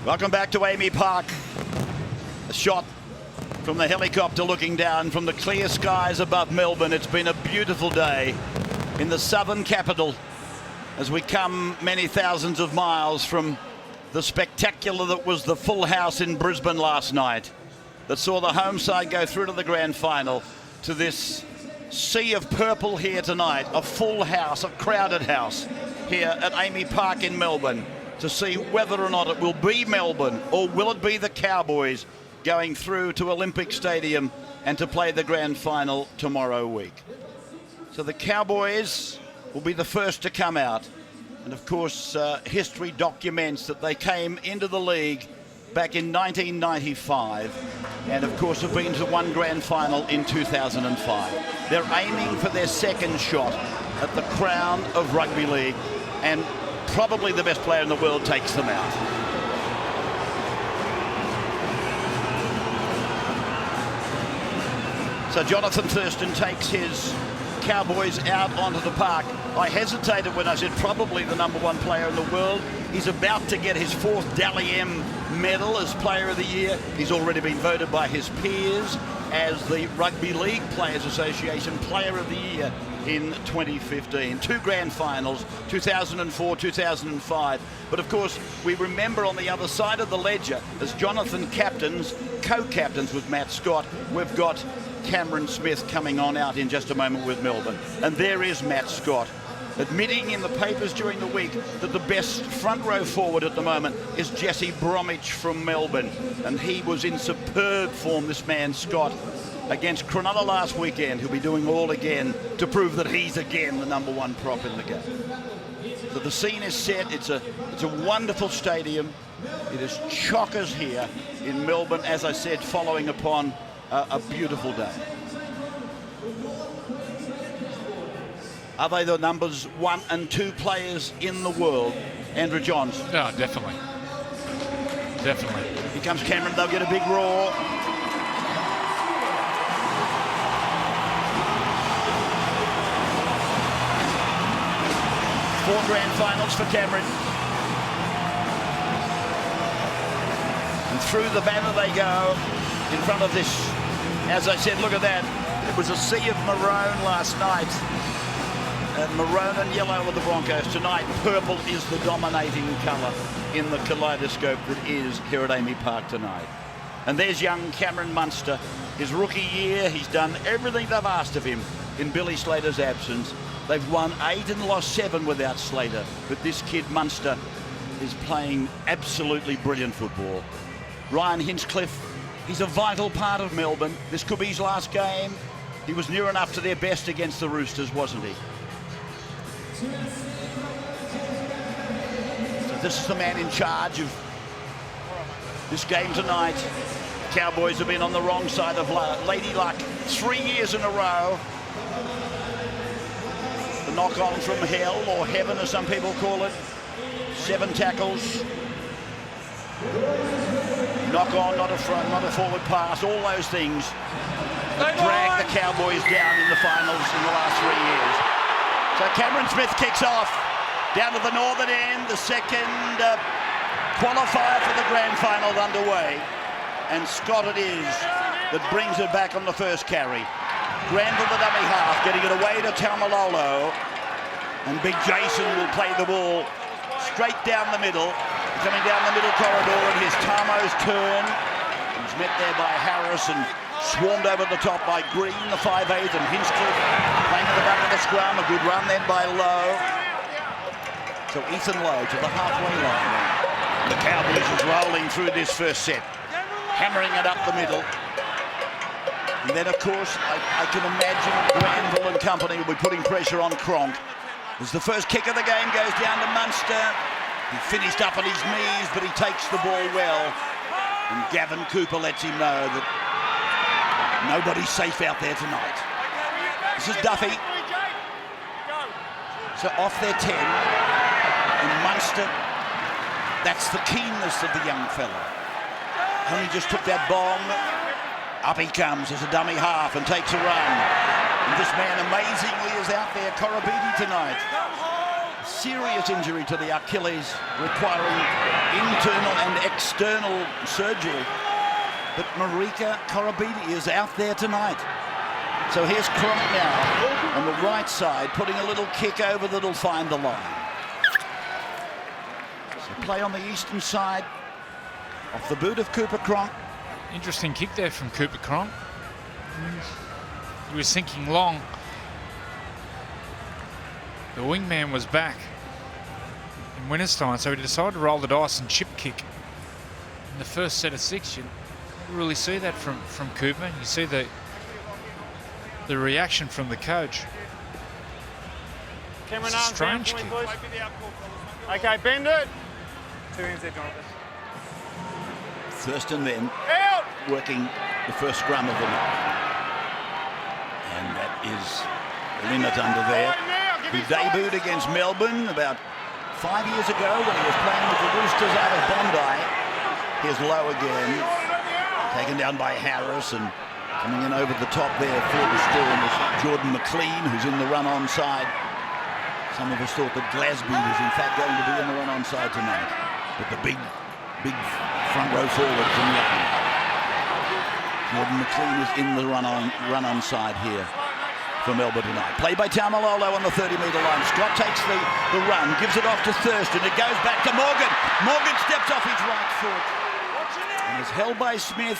Welcome back to Amy Park. A shot from the helicopter looking down from the clear skies above Melbourne. It's been a beautiful day in the southern capital as we come many thousands of miles from the spectacular that was the full house in Brisbane last night that saw the home side go through to the grand final, to this sea of purple here tonight, a full house, a crowded house here at Amy Park in Melbourne, to see whether or not it will be Melbourne or will it be the Cowboys going through to Olympic Stadium and to play the grand final tomorrow week. So the Cowboys will be the first to come out, and of course history documents that they came into the league back in 1995 and of course have been to one grand final in 2005. They're aiming for their second shot at the crown of rugby league, and probably the best player in the world takes them out. So Jonathan Thurston takes his Cowboys out onto the park. I hesitated when I said probably the #1 player in the world. He's about to get his 4th Dally M medal as Player of the Year. He's already been voted by his peers as the Rugby League Players Association Player of the Year in 2015. 2 grand finals, 2004, 2005. But of course, we remember on the other side of the ledger, as Jonathan captains, co-captains with Matt Scott, we've got Cameron Smith coming on out in just a moment with Melbourne. And there is Matt Scott, admitting in the papers during the week that the best front row forward at the moment is Jesse Bromwich from Melbourne. And he was in superb form, this man Scott, against Cronulla last weekend. He'll be doing all again to prove that he's again the #1 prop in the game. So the scene is set. It's a wonderful stadium. It is chockers here in Melbourne, as I said, following upon a beautiful day. Are they the numbers 1 and 2 players in the world? Andrew Johns. Oh, definitely. Definitely. Here comes Cameron. They'll get a big roar. Four grand finals for Cameron. And through the banner they go in front of this. As I said, look at that. It was a sea of maroon last night. Maroon and yellow with the Broncos. Tonight, purple is the dominating colour in the kaleidoscope that is here at Amy Park tonight. And there's young Cameron Munster. His rookie year, he's done everything they've asked of him in Billy Slater's absence. They've won 8 and lost 7 without Slater. But this kid, Munster, is playing absolutely brilliant football. Ryan Hinchcliffe, he's a vital part of Melbourne. This could be his last game. He was near enough to their best against the Roosters, wasn't he? So this is the man in charge of this game tonight. Cowboys have been on the wrong side of Lady Luck 3 years in a row. The knock on from hell, or heaven as some people call it. 7 tackles. Knock on, not a front, not a forward pass, all those things that dragged the Cowboys down in the finals in the last 3 years. So Cameron Smith kicks off down to the northern end, the second qualifier for the grand final underway. And Scott it is that brings it back on the first carry. Granville the dummy half, getting it away to Taumalolo. And Big Jason will play the ball straight down the middle. Coming down the middle corridor, and here's Tamo's turn. He's met there by Harris and swarmed over the top by Green, the 5'8", and Hinchcliffe playing at the back of the scrum. A good run then by Lowe. So Ethan Lowe to the halfway line. The Cowboys is rolling through this first set, hammering it up the middle. And then, of course, I can imagine Granville and company will be putting pressure on Cronk. As the first kick of the game goes down to Munster. He finished up on his knees, but he takes the ball well. And Gavin Cooper lets him know that nobody's safe out there tonight. This is Duffy. So off their 10. And Munster, that's the keenness of the young fella. Only just took that bomb. Up he comes as a dummy half and takes a run. And this man amazingly is out there, Korobidi tonight. serious injury to the Achilles, requiring internal and external surgery. But Marika Korobidi is out there tonight. So here's Cronk now on the right side, putting a little kick over that'll find the line. So play on the eastern side, off the boot of Cooper Cronk. Interesting kick there from Cooper Cronk. He was sinking long. The wingman was back in Winterstein, so he decided to roll the dice and chip kick in the first set of 6. You don't really see that from Cooper. You see the reaction from the coach. Cameron, It's a strange kick. Okay, bend it. 2 hands there, Jonathan. Thurston then Out! working the first scrum of the night. And that is Linnett under there, who debuted against Melbourne about 5 years ago when he was playing with the Roosters out of Bondi. Here's low again, taken down by Harris, and coming in over the top there for the Storm is Jordan McLean, who's in the run-on side. Some of us thought that Glasby was in fact going to be in the run-on side tonight, but the big front row forward from Young. Jordan McLean is in the run-on side here for Melbourne tonight. Played by Taumalolo on the 30-metre line. Scott takes the run, gives it off to Thurston. It goes back to Morgan. Morgan steps off his right foot and is held by Smith.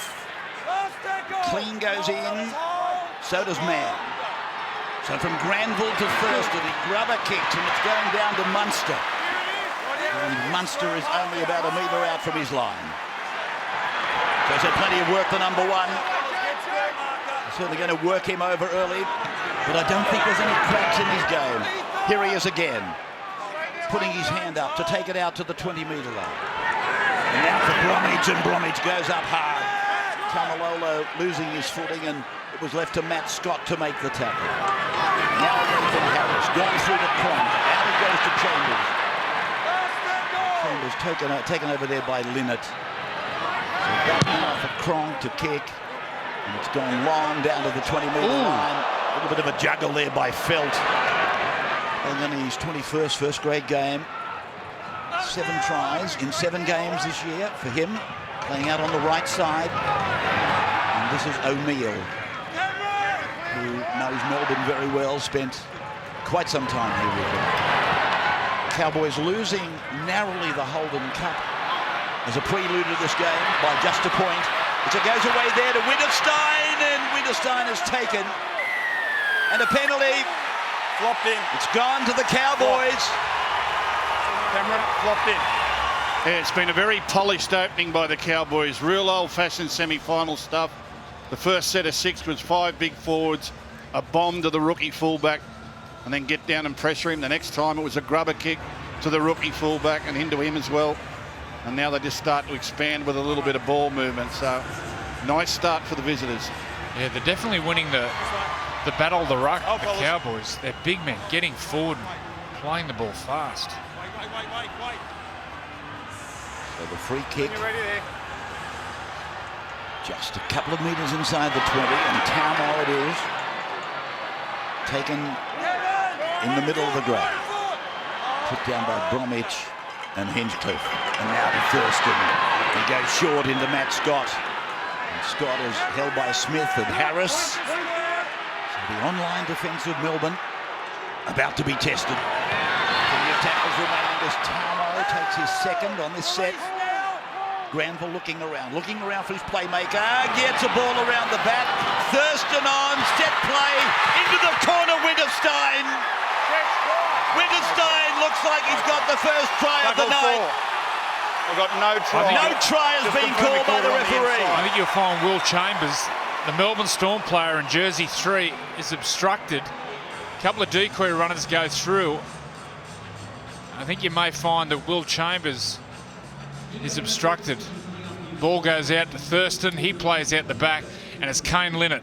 Clean goes in, so does Mann. So from Granville to Thurston, he grubber kicks, and it's going down to Munster. And Munster is only about a metre out from his line. So he's had plenty of work for number 1. Certainly going to work him over early, but I don't think there's any cracks in his game. Here he is again, putting his hand up to take it out to the 20-metre line. And now for Bromwich, and Bromwich goes up hard. Taumalolo losing his footing, and it was left to Matt Scott to make the tackle. Now Nathan Harris going through the Cronk. Out it goes to Chambers. Chambers taken over there by Linnett. So back now for Cronk to kick. And it's gone long down to the 20-metre line. A little bit of a juggle there by Felt. And then his 21st first-grade game. 7 tries in 7 games this year for him. Playing out on the right side. And this is O'Neill, who knows Melbourne very well, spent quite some time here with them. Cowboys losing narrowly the Holden Cup as a prelude to this game by just a point. It goes away there to Winterstein, and Winterstein has taken. And a penalty. Flopped in. It's gone to the Cowboys. Cameron, flopped in. Yeah, it's been a very polished opening by the Cowboys. Real old-fashioned semi-final stuff. The first set of 6 was 5 big forwards, a bomb to the rookie fullback, and then get down and pressure him. The next time it was a grubber kick to the rookie fullback and into him as well. And now they just start to expand with a little bit of ball movement. So nice start for the visitors. Yeah, they're definitely winning the battle of the ruck, the Cowboys. They're big men getting forward and playing the ball fast. Wait. So the free kick. You're ready there. Just a couple of metres inside the 20, and Taumo it is. Taken in the middle of the ground. Put down by Bromwich and Hinchcliffe. And now to Thurston. He goes short into Matt Scott. And Scott is held by Smith and Harris. So the online defence of Melbourne about to be tested. Plenty of tackles remaining as Taumo takes his second on this set. Granville looking around for his playmaker, gets a ball around the back. Thurston on, set play, into the corner, Winterstein. Winterstein looks like he's got the first try of the night. I've got no try. No try has been called by the referee. I think you'll find Will Chambers, the Melbourne Storm player in jersey 3, is obstructed. A couple of decoy runners go through. I think you may find that Will Chambers is obstructed. Ball goes out to Thurston. He plays out the back, and it's Kane Linnett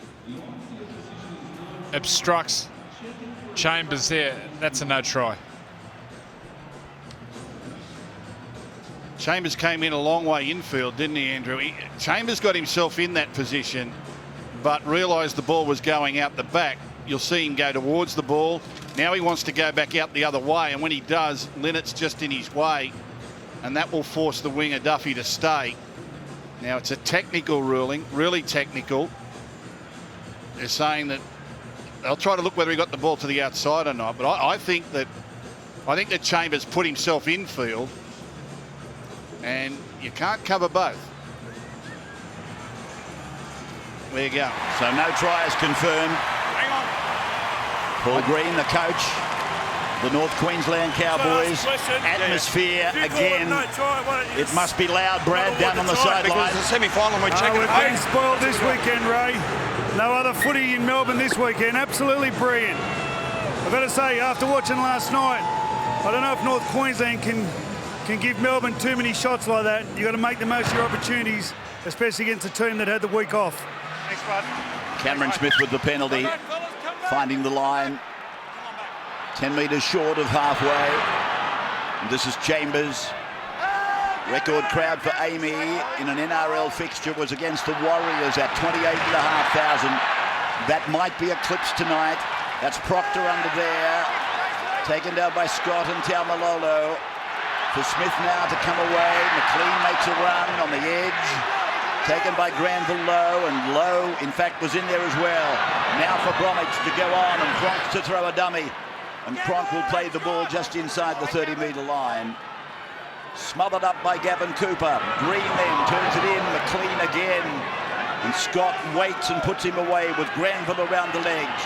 obstructs Chambers there. That's a no try. Chambers came in a long way infield, didn't he, Andrew? Chambers got himself in that position, but realised the ball was going out the back. You'll see him go towards the ball, Now he wants to go back out the other way, and when he does, Linnett's just in his way, and that will force the winger Duffy to stay. Now it's a technical ruling, really technical. They're saying that they'll try to look whether he got the ball to the outside or not, but I think that Chambers put himself in field, and you can't cover both. There you go. So no tries confirmed. Hang on. Paul Green, the coach, the North Queensland Cowboys. Atmosphere again. It must be loud, Brad, down on the sideline. Because it's a semi-final and we're checking We've been spoiled this weekend, Ray. No other footy in Melbourne this weekend. Absolutely brilliant. I've got to say, after watching last night, I don't know if North Queensland can give Melbourne too many shots like that. You've got to make the most of your opportunities, especially against a team that had the week off. Thanks, bud. Cameron Smith with the penalty, finding the line 10 metres short of halfway. And this is Chambers. Record crowd for Amy in an NRL fixture was against the Warriors at 28,500. That might be eclipsed tonight. That's Proctor under there, taken down by Scott and Taumalolo. For Smith now to come away. McLean makes a run on the edge. Taken by Granville Lowe, and Lowe, in fact, was in there as well. Now for Bromwich to go on, and Cronk to throw a dummy. And Cronk will play the ball just inside the 30-metre line. Smothered up by Gavin Cooper. Green then turns it in, McLean again. And Scott waits and puts him away with Granville around the legs.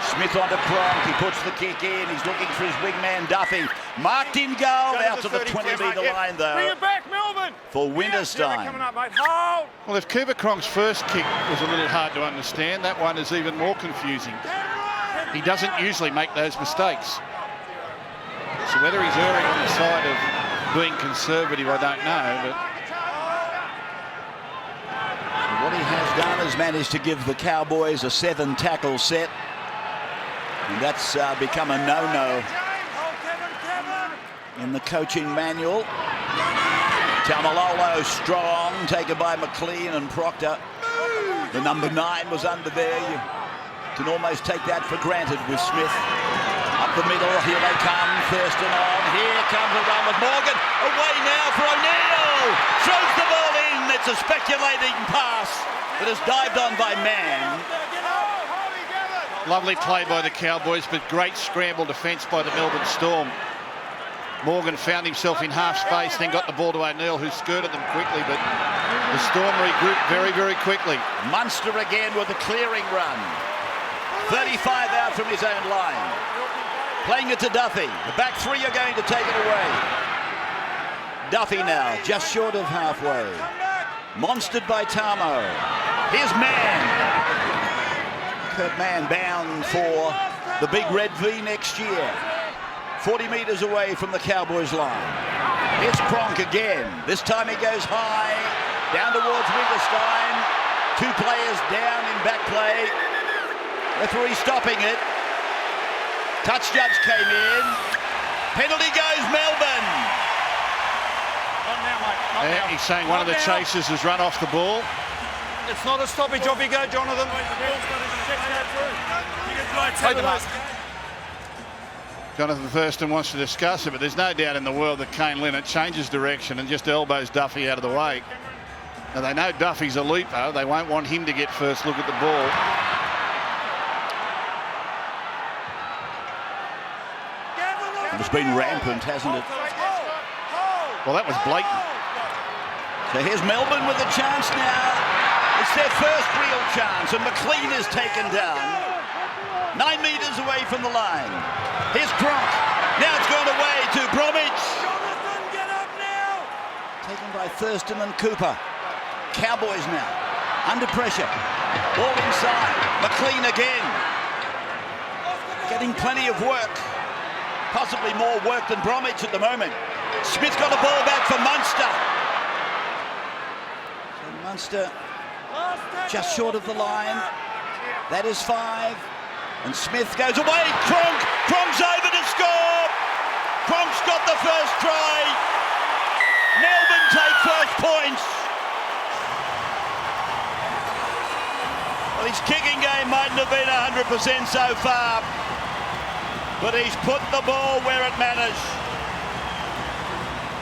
Smith onto Cronk, he puts the kick in, he's looking for his wingman Duffy. Marked in goal, out to the 20-metre line though. Bring it back, Melbourne! For Winterstein. Coming up, mate. Hold! Well, if Cooper Cronk's first kick was a little hard to understand, that one is even more confusing. He doesn't usually make those mistakes. So whether he's erring on the side of being conservative, I don't know, but what he has done is managed to give the Cowboys a 7-tackle set. And that's become a no-no in the coaching manual. Taumalolo strong, taken by McLean and Proctor. The number 9 was under there. You can almost take that for granted with Smith. Up the middle, here they come, Thurston on. Here comes a run with Morgan. Away now for O'Neill. Throws the ball in. It's a speculating pass that is dived on by Mann. lovely play by the Cowboys, but great scramble defence by the Melbourne Storm. Morgan found himself in half space, then got the ball to O'Neill, who skirted them quickly, but the Storm regrouped very, very quickly. Munster again with a clearing run. 35 out from his own line. Playing it to Duffy. The back three are going to take it away. Duffy now, just short of halfway. Monstered by Tamo. Here's Mann. Kurt Mann bound for the big red V next year. 40 metres away from the Cowboys line. Here's Cronk again. This time he goes high, down towards Winterstein. Two players down in back play. Referee stopping it. Touch judge came in. Penalty goes Melbourne. Not now, mate. Not now. He's saying one of the chasers has run off the ball. It's not a stoppage. Off you go, Jonathan. Play the mask. Jonathan Thurston wants to discuss it, but there's no doubt in the world that Kane Linnett changes direction and just elbows Duffy out of the way. Now they know Duffy's a leaper. They won't want him to get first look at the ball. It's been rampant, hasn't it? Well, that was blatant. So here's Melbourne with a chance now. It's their first real chance, and McLean is taken down. 9 metres away from the line. Here's Cronk. Now it's gone away to Bromwich. Jonathan, get up now! Taken by Thurston and Cooper. Cowboys now, under pressure. Ball inside. McLean again. Getting plenty of work. Possibly more work than Bromwich at the moment. Smith got a ball back for Munster. So Munster just short of the line. That is 5. And Smith goes away. Cronk's over to score. Cronk's got the first try. Melbourne take first points. Well, his kicking game mightn't have been 100% so far. but he's put the ball where it matters.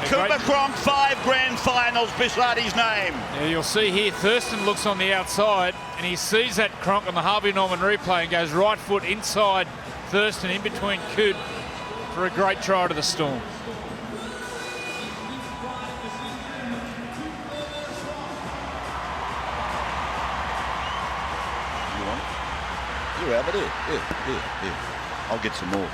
Cooper Cronk, 5 grand finals beside his name. Yeah, you'll see here, Thurston looks on the outside and he sees that Cronk on the Harvey Norman replay and goes right foot inside Thurston, in between Coot, for a great try to the Storm. You want it? You have it here. Here. I'll get some more.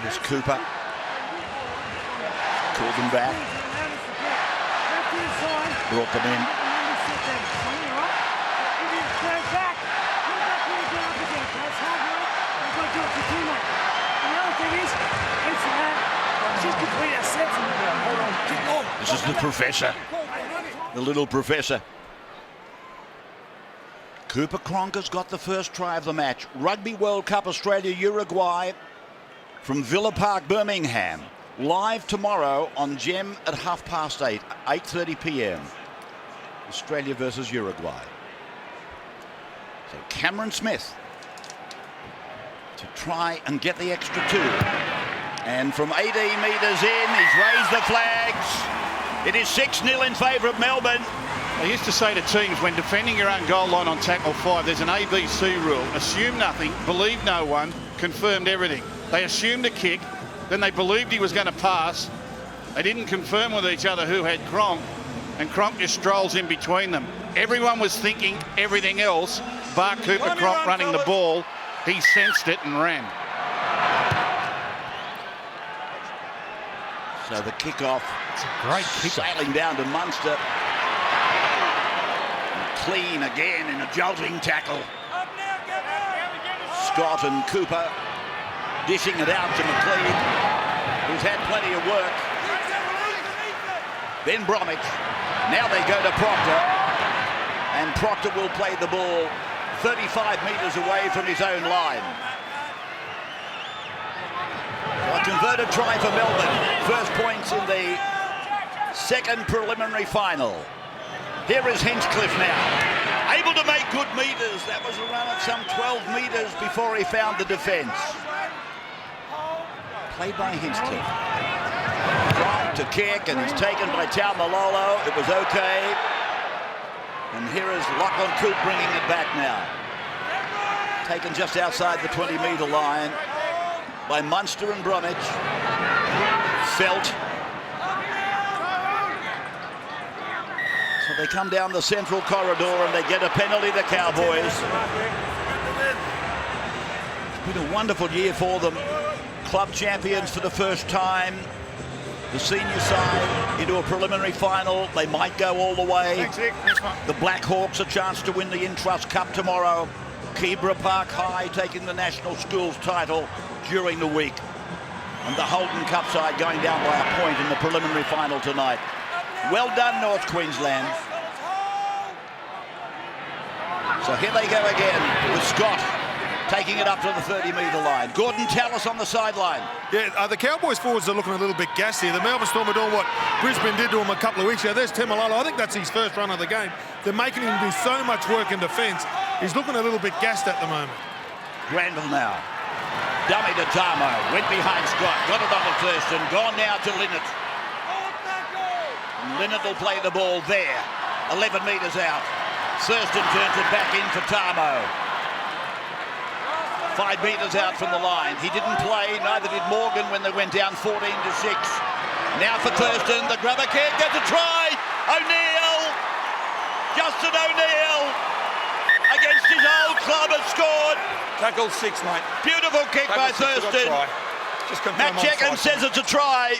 Here's Cooper. Called them back. Brought them in. This is the professor. The little professor. Cooper Cronk has got the first try of the match. Rugby World Cup Australia Uruguay from Villa Park, Birmingham. Live tomorrow on Gem at 8:30, 8:30 p.m. Australia versus Uruguay. So Cameron Smith to try and get the extra 2. And from 18 metres in, he's raised the flags. It is 6-0 in favour of Melbourne. I used to say to teams, when defending your own goal line on tackle 5, there's an ABC rule. Assume nothing, believe no one, confirmed everything. They assumed a kick, then they believed he was going to pass. They didn't confirm with each other who had Cronk, and Cronk just strolls in between them. Everyone was thinking everything else, bar Cooper Cronk running the ball. He sensed it and ran. So the kickoff. It's a great kickoff. Sailing down to Munster. Clean again in a jolting tackle. Scott and Cooper dishing it out to McLean, who's had plenty of work. Then Bromwich. Now they go to Proctor, and Proctor will play the ball 35 metres away from his own line. A converted try for Melbourne. First points in the second preliminary final. Here is Hinchcliffe now. Able to make good metres. That was a run of some 12 metres before he found the defence. Played by Hinchcliffe. Tried to kick and is taken by Taumalolo. It was okay. And here is Lachlan Coote bringing it back now. Taken just outside the 20-metre line by Munster and Bromwich. Felt. So they come down the central corridor and they get a penalty, the Cowboys. It's been a wonderful year for them. Club champions for the first time. The senior side into a preliminary final. They might go all the way. The Black Hawks a chance to win the Intrust Cup tomorrow. Keebra Park High taking the National Schools title during the week. And the Holden Cup side going down by a point in the preliminary final tonight. Well done, North Queensland. So here they go again with Scott taking it up to the 30-metre line. Gordon Tallis on the sideline. Yeah, the Cowboys forwards are looking a little bit gassy here. The Melbourne Storm are doing what Brisbane did to him a couple of weeks ago. There's Taumalolo. I think that's his first run of the game. They're making him do so much work in defence. He's looking a little bit gassed at the moment. Granville now. Dummy to Tamo. Went behind Scott. Got it on to Thurston. Gone now to Linnett. Linnett will play the ball there. 11 metres out. Thurston turns it back in for Tamo. 5 metres out from the line. He didn't play, neither did Morgan when they went down 14-6. Now for Thurston, the grubber kick, gets a try! O'Neill! Justin O'Neill against his old club has scored. Tackle 6, mate. Beautiful kick by Thurston. Matt Checken says it's a try.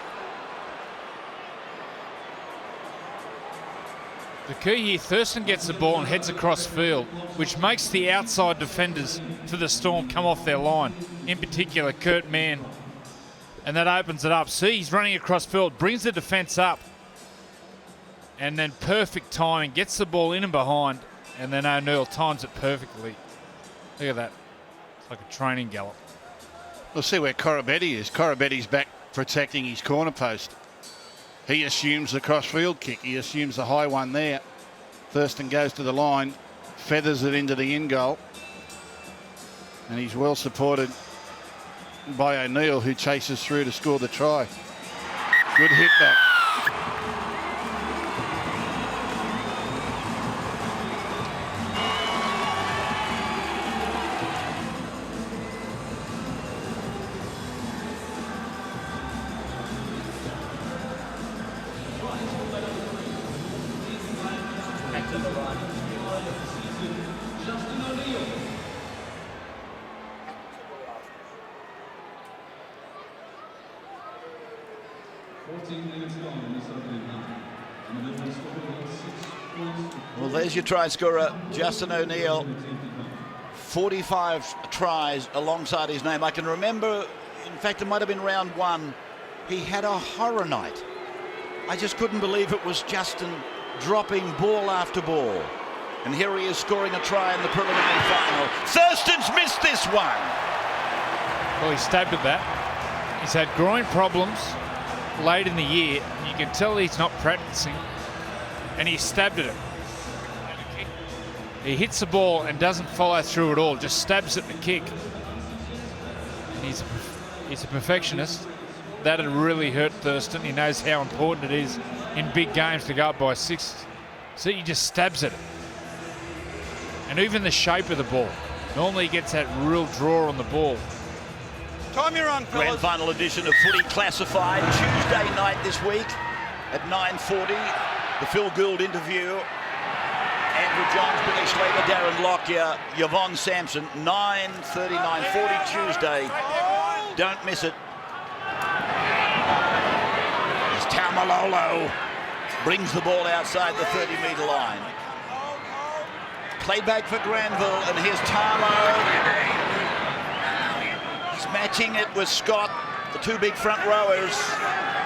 The key here, Thurston gets the ball and heads across field, which makes the outside defenders for the Storm come off their line, in particular Kurt Mann, and that opens it up. See, he's running across field, brings the defence up, and then perfect timing, gets the ball in and behind, And then O'Neill times it perfectly. Look at that. It's like a training gallop. We'll see where Corabetti is. Corabetti's back protecting his corner post. He assumes the cross-field kick. He assumes the high one there. Thurston goes to the line, feathers it into the in goal. And he's well supported by O'Neill, who chases through to score the try. Good hit back. Well, there's your try scorer, Justin O'Neill. 45 tries alongside his name. I can remember, in fact, it might have been round one, he had a horror night. I just couldn't believe it was Justin dropping ball after ball. And here he is scoring a try in the preliminary final. Thurston's missed this one. Well, he stabbed at that. He's had groin problems late in the year. You can tell he's not practicing. And he stabbed at it. He hits the ball and doesn't follow through at all, just stabs at the kick. And he's a perfectionist. That'd really hurt Thurston. He knows how important it is in big games to go up by 6. So he just stabs at it. And even the shape of the ball. Normally he gets that real draw on the ball. Time you're on, fellas. Grand final edition of Footy Classified, Tuesday night this week at 9:40. The Phil Gould interview. Andrew Johns, Billy Slater, Darren Lockyer, Yvonne Sampson. 9:30, 9:40 Tuesday. Don't miss it. As Taumalolo brings the ball outside the 30-metre line. Play back for Granville, and here's Tamo. He's matching it with Scott, the two big front rowers.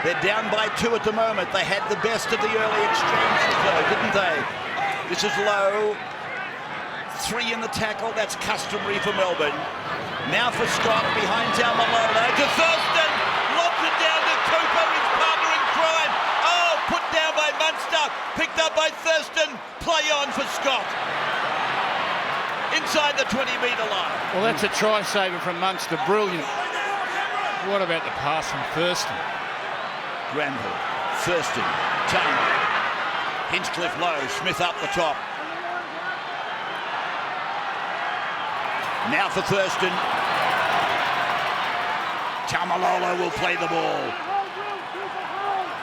They're down by 2 at the moment. They had the best of the early exchanges, though, didn't they? This is low. 3 in the tackle. That's customary for Melbourne. Now for Scott behind Taumalolo to Thurston. Lobs it down to Cooper, his partner in crime. Oh, put down by Munster. Picked up by Thurston. Play on for Scott. Inside the 20-metre line. Well, that's a try saver from Munster. Brilliant. What about the pass from Thurston? Granville, Thurston, Taylor, Hinchcliffe low, Smith up the top. Now for Thurston. Taumalolo will play the ball.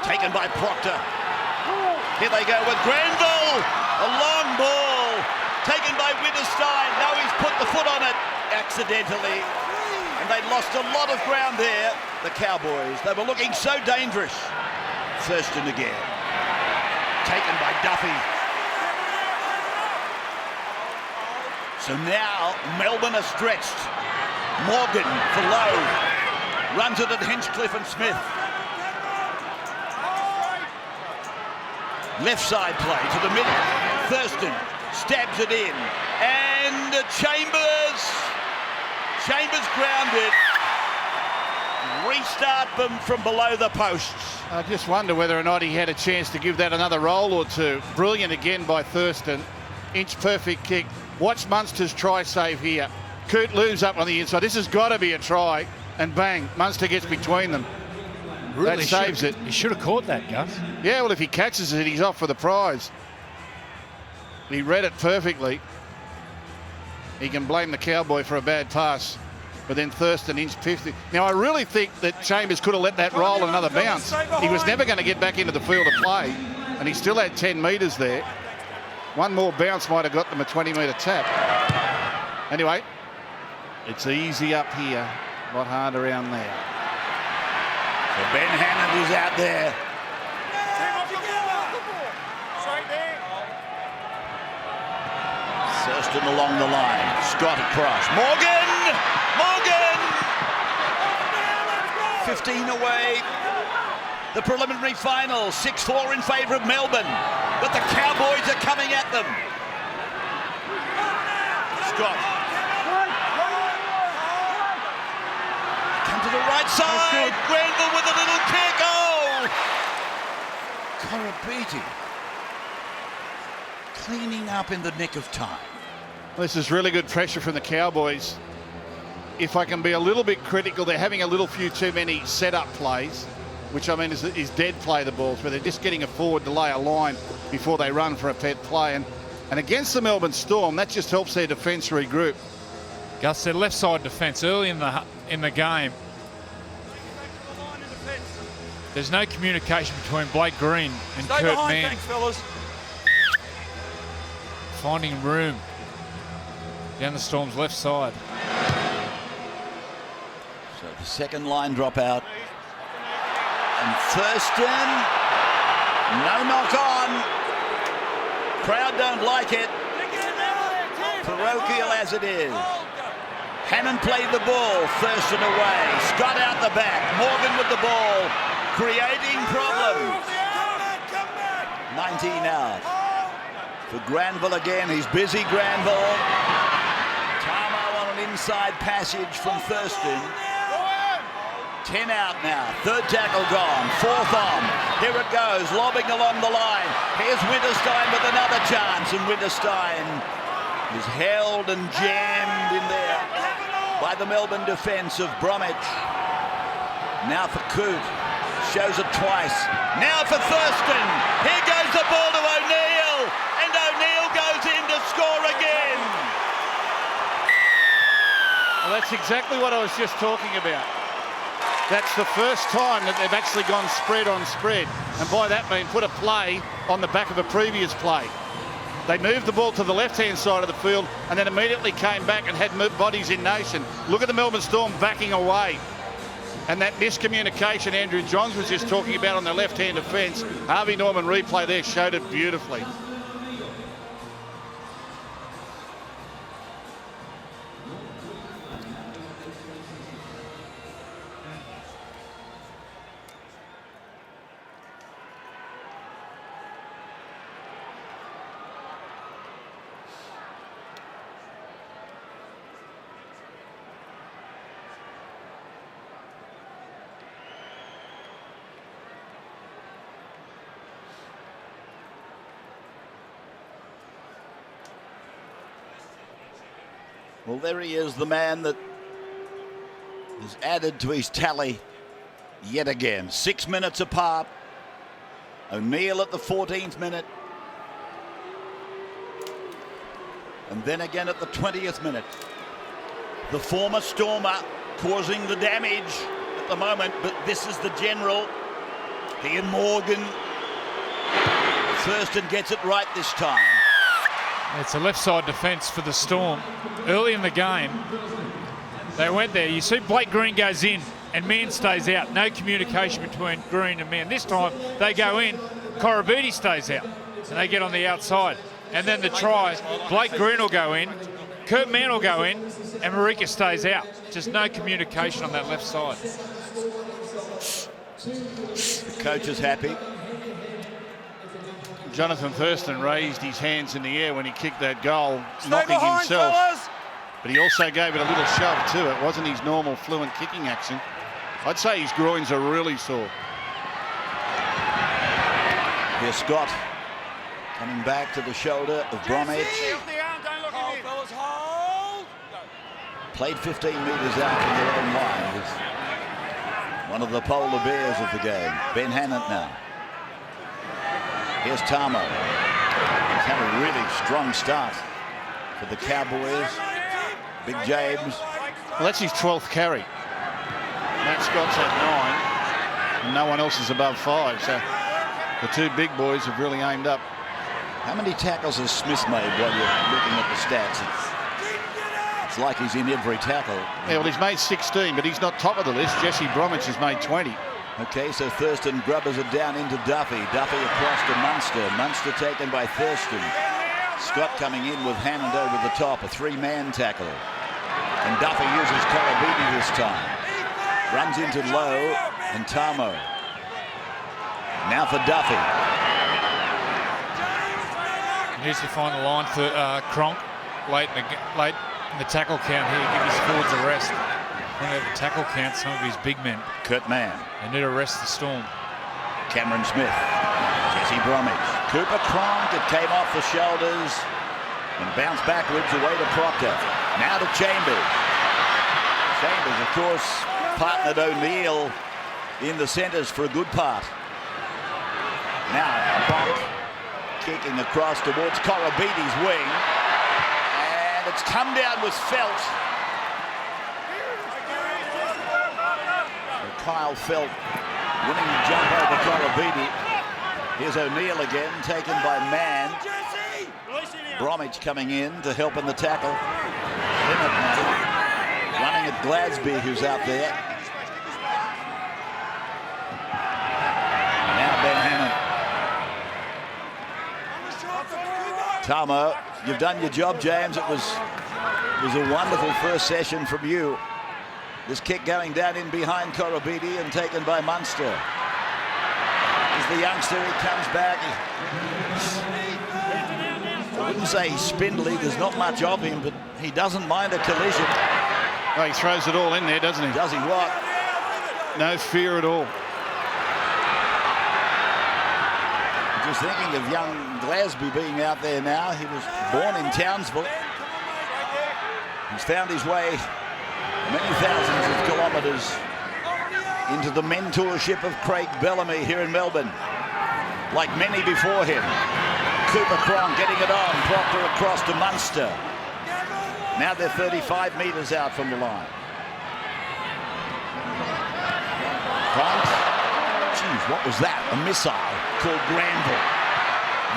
Taken by Proctor. Here they go with Granville. A long ball. Taken by Winterstein. Now he's put the foot on it accidentally. And they lost a lot of ground there, the Cowboys. They were looking so dangerous. Thurston again. Taken by Duffy. So now Melbourne are stretched. Morgan for low. Runs it at Hinchcliffe and Smith. Left side play to the middle. Thurston stabs it in. And Chambers grounded. Restart them from below the posts. I just wonder whether or not he had a chance to give that another roll or two. Brilliant again by Thurston. Inch perfect kick. Watch Munster's try save here. Coote looms up on the inside. This has got to be a try. And bang, Munster gets between them. Really that saves it. He should have caught that, Gus. Yeah, well, if he catches it, he's off for the prize. He read it perfectly. He can blame the Cowboy for a bad pass. But then Thurston inch 50. Now, I really think that Chambers could have let that roll another bounce. He was never going to get back into the field of play. And he still had 10 metres there. One more bounce might have got them a 20-metre tap. Anyway, it's easy up here. A lot hard around there. So Ben Hammond is out there. Thurston along the line. Scott across. Morgan! 15 away. The preliminary final. 6-4 in favour of Melbourne. But the Cowboys are coming at them. Scott. Come to the right side. Granville with a little kick. Oh! Korobiti cleaning up in the nick of time. This is really good pressure from the Cowboys. If I can be a little bit critical, they're having a little few too many set-up plays, which I mean is dead play the balls, where they're just getting a forward to lay a line before they run for a pet play. And against the Melbourne Storm, that just helps their defence regroup. Gus, their left side defence early in the game. There's no communication between Blake Green and Kurt Mann. Thanks, fellas. Finding room down the Storm's left side. So the second line drop out. And Thurston, no knock on. Crowd don't like it. Parochial as it is. Hannon played the ball. Thurston away. Scott out the back. Morgan with the ball. Creating problems. 19 out. For Granville again. He's busy, Granville. Tamo on an inside passage from Thurston. 10 out now. Third tackle gone. Fourth on. Here it goes. Lobbing along the line. Here's Winterstein with another chance. And Winterstein is held and jammed in there by the Melbourne defence of Bromwich. Now for Coote. Shows it twice. Now for Thurston. Here goes the ball to O'Neill. And O'Neill goes in to score again. Well, that's exactly what I was just talking about. That's the first time that they've actually gone spread on spread. And by that I mean put a play on the back of a previous play. They moved the ball to the left-hand side of the field and then immediately came back and had bodies in motion. Look at the Melbourne Storm backing away. And that miscommunication Andrew Johns was just talking about on the left-hand defence, Harvey Norman replay there showed it beautifully. Well, there he is, the man that has added to his tally yet again. 6 minutes apart. O'Neill at the 14th minute. And then again at the 20th minute. The former Stormer causing the damage at the moment, but this is the general. He and Morgan. Thurston gets it right this time. It's a left side defence for the Storm. Early in the game, they went there. You see Blake Green goes in and Mann stays out. No communication between Green and Mann. This time they go in, Korobiti stays out and they get on the outside. And then the try, Blake Green will go in, Kurt Mann will go in and Marika stays out. Just no communication on that left side. The coach is happy. Jonathan Thurston raised his hands in the air when he kicked that goal, knocking behind, himself. fellas. But he also gave it a little shove too. It wasn't his normal fluent kicking action. I'd say his groins are really sore. Here's Scott coming back to the shoulder of Bromwich. Played 15 metres out from their own line with one of the polar bears of the game, Ben Hannant now. Here's Tamo. He's had a really strong start for the Cowboys. Big James. Well, that's his 12th carry. Matt Scott's at 9, and no one else is above 5. So the two big boys have really aimed up. How many tackles has Smith made while you're looking at the stats? It's like he's in every tackle. Yeah, well, he's made 16, but he's not top of the list. Jesse Bromwich has made 20. Okay, so Thurston grubbers it down into Duffy. Duffy across to Munster. Munster taken by Thurston. Scott coming in with Hannant over the top, a three-man tackle. And Duffy uses Korobiti this time. Runs into Lowe and Tamo. Now for Duffy. He needs to find the line for Cronk. late in the tackle count here, give his forwards a rest. Bring over the tackle count some of his big men. Kurt Mann. They need to rest the Storm. Cameron Smith. Jesse Bromwich. Cooper Cronk. It came off the shoulders and bounced backwards away to Proctor. Now to Chambers. Chambers, of course, partnered O'Neill in the centres for a good part. Now Bonk kicking across towards Korobiti's wing. And it's come down with Felt. So Kyle Felt winning the jump over Korobiti. Here's O'Neill again, taken by Mann. Bromwich coming in to help in the tackle. Running at Glasby, who's out there. Now Ben Hammond. Tamo, you've done your job, James. It was a wonderful first session from you. This kick going down in behind Korobiti and taken by Munster. As the youngster, he comes back. I wouldn't say he's spindly, there's not much of him, but he doesn't mind a collision. Oh, he throws it all in there, doesn't he? Does he what? No fear at all. Just thinking of young Glasby being out there now. He was born in Townsville. He's found his way many thousands of kilometres into the mentorship of Craig Bellamy here in Melbourne. Like many before him. Cooper Cronk getting it on. Proctor across to Munster. Now they're 35 metres out from the line. Cronk. Geez, what was that? A missile called Granville.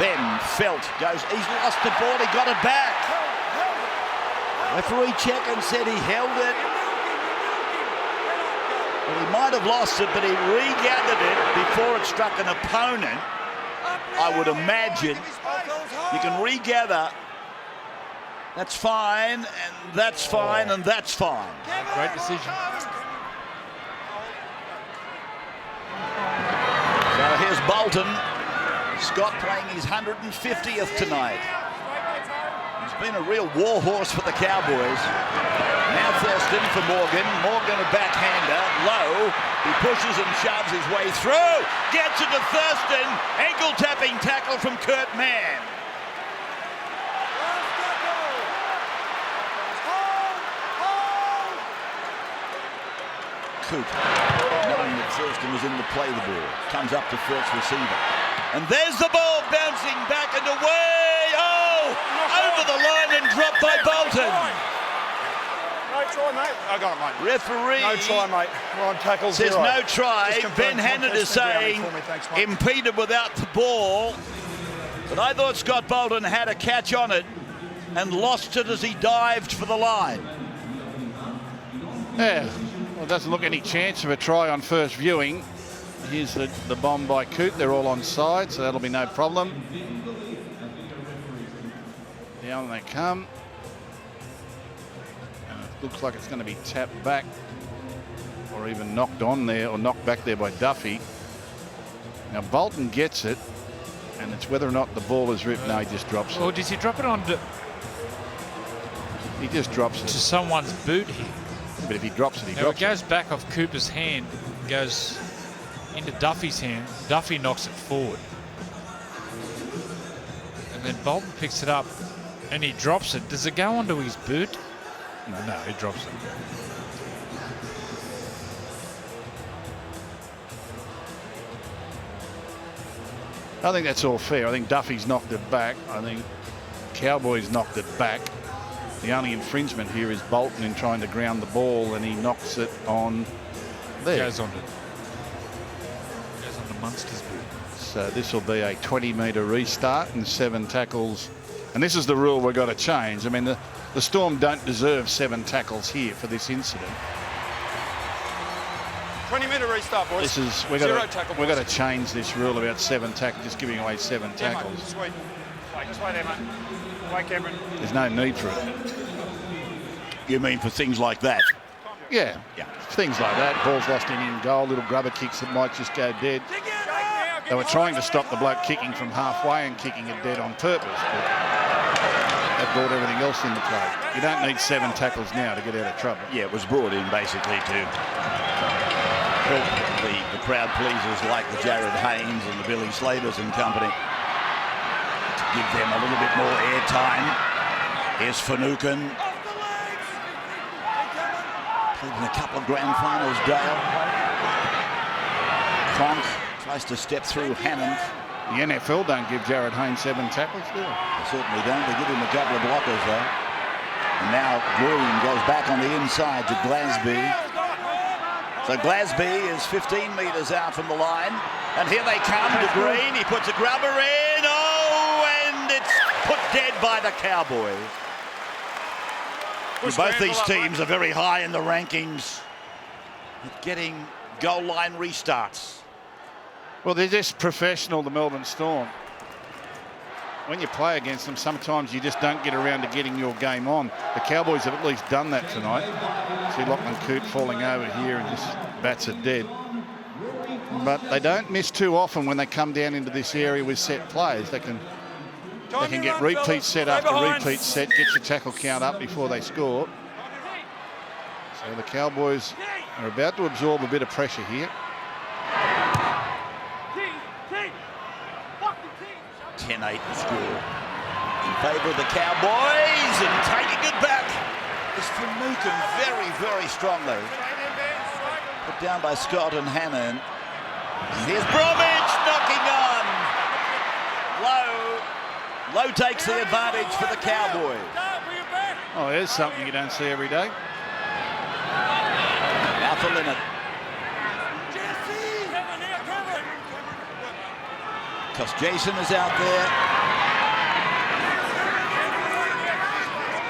Then Felt goes. He's lost the ball. He got it back. Referee check and said he held it. Well, he might have lost it, but he regathered it before it struck an opponent. I would imagine you can regather. That's fine, and that's fine, and that's fine. Great decision. So here's Bolton. Scott playing his 150th tonight. He's been a real war horse for the Cowboys. Now Thurston for Morgan. Morgan a backhander, low. He pushes and shoves his way through. Gets it to Thurston. Ankle tapping tackle from Kurt Mann. Coop, knowing that Thurston was in to play the ball, comes up to first receiver. And there's the ball bouncing back and away. Oh, over the line and dropped by Bolton. No try, mate. I got it, mate. Referee No try, mate. Line tackle, says zero. no try. Ben Hannett is saying Thanks, mate. impeded without the ball. But I thought Scott Bolton had a catch on it and lost it as he dived for the line. Yeah, well, it doesn't look any chance of a try on first viewing. Here's the bomb by Coop. They're all on side, so that'll be no problem. Down they come. And it looks like it's going to be tapped back or even knocked on there or knocked back there by Duffy. Now Bolton gets it, and it's whether or not the ball is ripped. No, he just drops it. Or does he drop it on to He just drops it. someone's boot here? But if he drops it, he Now drops it goes back off Cooper's hand, goes into Duffy's hand. Duffy knocks it forward. And then Bolton picks it up and he drops it. Does it go onto his boot? No, he drops it. I think that's all fair. I think Duffy's knocked it back. I think Cowboys knocked it back. The only infringement here is Bolton in trying to ground the ball, and he knocks it on there. Goes onto Munster's boot. So this will be a 20-metre restart and 7 tackles. And this is the rule we've got to change. I mean, the Storm don't deserve 7 tackles here for this incident. 20-metre restart, boys. This is we've got to change this rule about 7 tackles, just giving away 7 Yeah, tackles. mate. Sweet. Wait, just wait there, mate. Wait, Cameron. There's no need for it. You mean for things like that? Yeah, things like that. Balls lost in goal, little grubber kicks that might just go dead. They were trying to stop the bloke kicking from halfway and kicking it dead on purpose. But they've brought everything else into play. You don't need 7 tackles now to get out of trouble. Yeah, it was brought in basically to help the crowd pleasers like the Jared Haynes and the Billy Slaters and company, to give them a little bit more airtime. Here's Finucane. Played in a couple of grand finals, Dale. Cronk tries to step through Hammond. The NFL don't give Jared Haynes 7 tackles, do they? They certainly don't. They give him a couple of blockers, though. And now Green goes back on the inside to Glasby. So Glasby is 15 metres out from the line. And here they come to Green. He puts a grubber in. Oh, and it's put dead by the Cowboys. Both these teams are very high in the rankings with getting goal line restarts. Well, they're just professional, the Melbourne Storm. When you play against them, sometimes you just don't get around to getting your game on. The Cowboys have at least done that tonight. See Lachlan Coote falling over here and just bats it dead. But they don't miss too often when they come down into this area with set plays. They can get repeats set after repeat set, get your tackle count up before they score. So the Cowboys are about to absorb a bit of pressure here. 10-8 the score in favour of the Cowboys, and taking it back is Finucane very, very strongly. Put down by Scott and Hammond. And here's Bromwich knocking on. Lowe takes the advantage for the Cowboys. Oh, there's something you don't see every day. Now for Linnett. Because Jason is out there.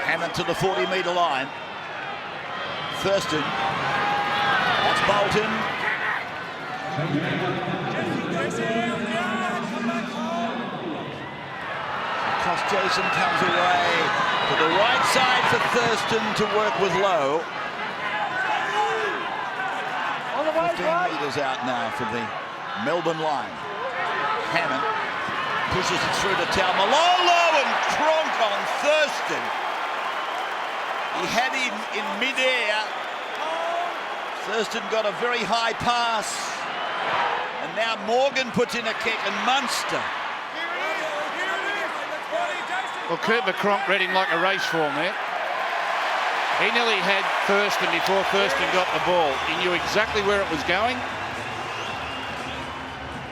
Hammond to the 40-metre line. Thurston. That's Bolton. Because Jason comes away to the right side for Thurston to work with Lowe. 15 metres out now for the Melbourne line. Hammond pushes it through to Taumalolo, and Cronk on Thurston. He had him in mid-air. Thurston got a very high pass. And now Morgan puts in a kick, and Munster. Well, Cooper Cronk read him like a race form there. He nearly had Thurston before Thurston got the ball. He knew exactly where it was going.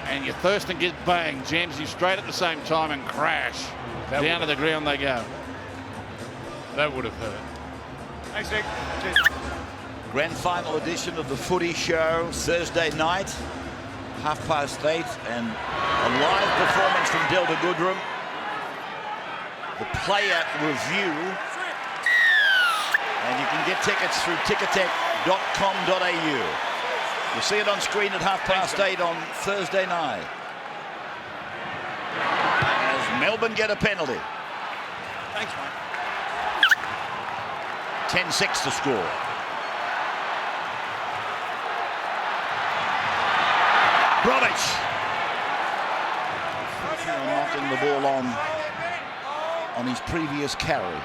And your Thurston gets bang, jams you straight at the same time, and crash. Down to the ground they go. That would have hurt. Thanks, Nick. Cheers. Grand final edition of the Footy Show, Thursday night, 8:30, and a live performance from Delta Goodrum. The player review, and you can get tickets through ticketek.com.au. You'll see it on screen at 8:30 on Thursday night. As Melbourne get a penalty. Thanks, mate. 10-6 to score. Bromwich. Knocking the ball on his previous carry.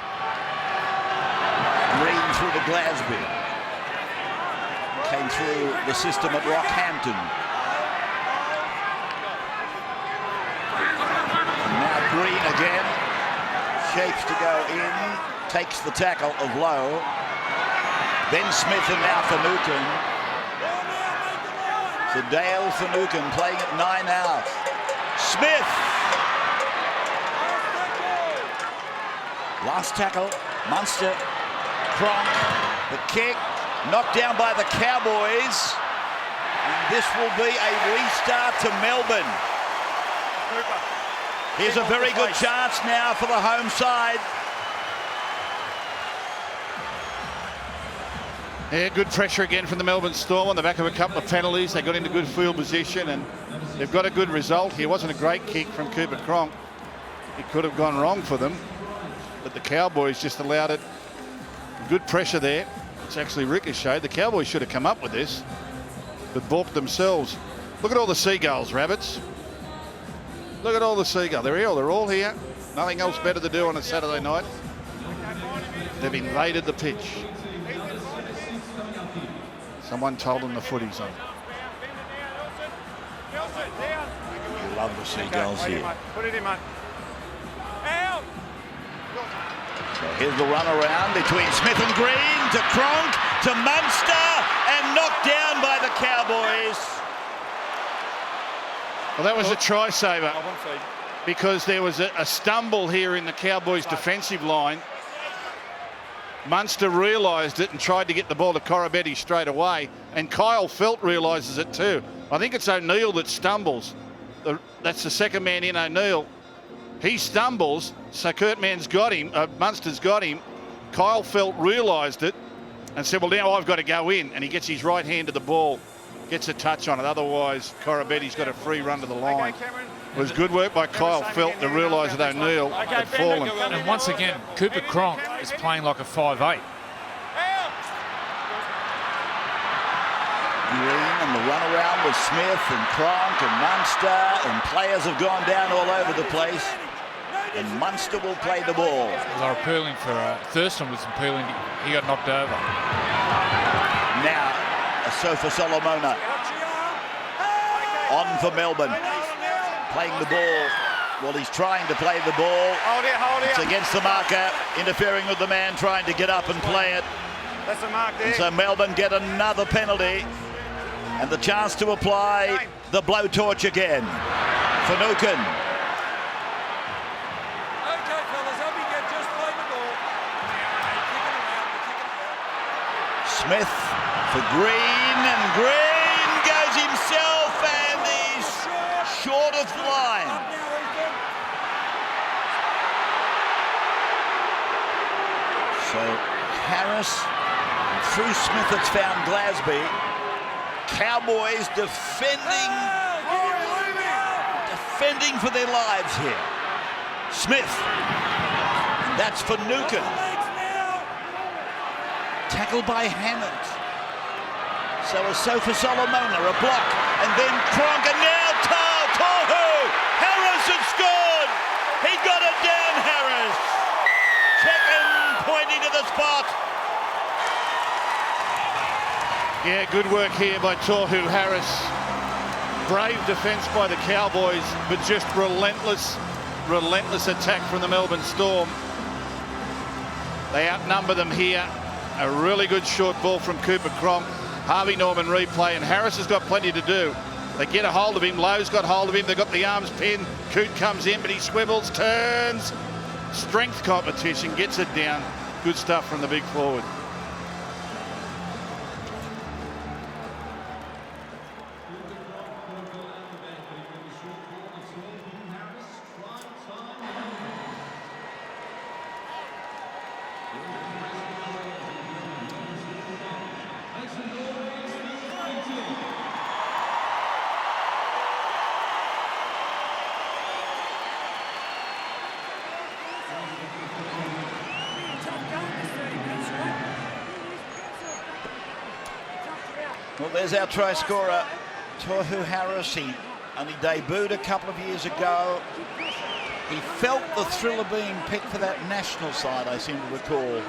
Green through to Glasby. Came through the system at Rockhampton. And now Green again. Shapes to go in. Takes the tackle of Lowe. Ben Smith and now Finucane. So Dale Finucane playing at 9 out. Smith. Last tackle. Munster. Cronk. The kick. Knocked down by the Cowboys. And this will be a restart to Melbourne. Here's a very good chance now for the home side. Yeah, good pressure again from the Melbourne Storm on the back of a couple of penalties. They got into good field position and they've got a good result here. It wasn't a great kick from Cooper Cronk. It could have gone wrong for them, but the Cowboys just allowed it. Good pressure there. It's actually ricocheted. The Cowboys should have come up with this, but balked themselves. Look at all the seagulls, rabbits. Look at all the seagulls. They're all here. Nothing else better to do on a Saturday night. They've invaded the pitch. Someone told them the footy's on. You love the Seagulls here. Put it in, mate. Out! So here's the run around between Smith and Green to Cronk to Munster and knocked down by the Cowboys. Well, that was a try saver because there was a stumble here in the Cowboys' defensive line. Munster realised it and tried to get the ball to Corabetti straight away, and Kyle Felt realises it too. I think it's O'Neill that stumbles. That's the second man in, O'Neill. He stumbles, so Kurtman's got him, Munster's got him. Kyle Felt realised it and said, well, now I've got to go in, and he gets his right hand to the ball, gets a touch on it. Otherwise, Corabetti's got a free run to the line. It was good work by Kyle Felt to realise that O'Neill had fallen. And once again, Cooper Cronk is playing like a 5'8". Green and the run around with Smith and Cronk and Munster, and players have gone down all over the place. And Munster will play the ball. They were appealing for Thurston was appealing. He got knocked over. Now, Asofa Solomona on for Melbourne, playing the ball. Well, he's trying to play the ball. Hold it. It's against the marker, interfering with the man trying to get up and play it. That's a mark there. And so Melbourne get another penalty and the chance to apply the blowtorch again for Nukin. Okay, fellas, help me get just play the ball. Smith for Green, and Green goes himself and he's short of the line. So Harris, through Smith, it's found Glasby. Cowboys defending for their lives here. Smith, that's for Nukin. Tackled by Hammond. So Asofa Solomona, a block, and then Cronk, and now Tohu! Harris has scored! He got it down, Harris! Checking, pointing to the spot. Yeah, good work here by Tohu Harris. Brave defence by the Cowboys, but just relentless attack from the Melbourne Storm. They outnumber them here. A really good short ball from Cooper Cronk. Harvey Norman replay, and Harris has got plenty to do. They get a hold of him. Lowe's got hold of him. They've got the arms pinned. Coote comes in, but he swivels, turns. Strength competition, gets it down. Good stuff from the big forward. Well, there's our try scorer, Tohu Harris. He only debuted a couple of years ago. He felt the thrill of being picked for that national side, I seem to recall. A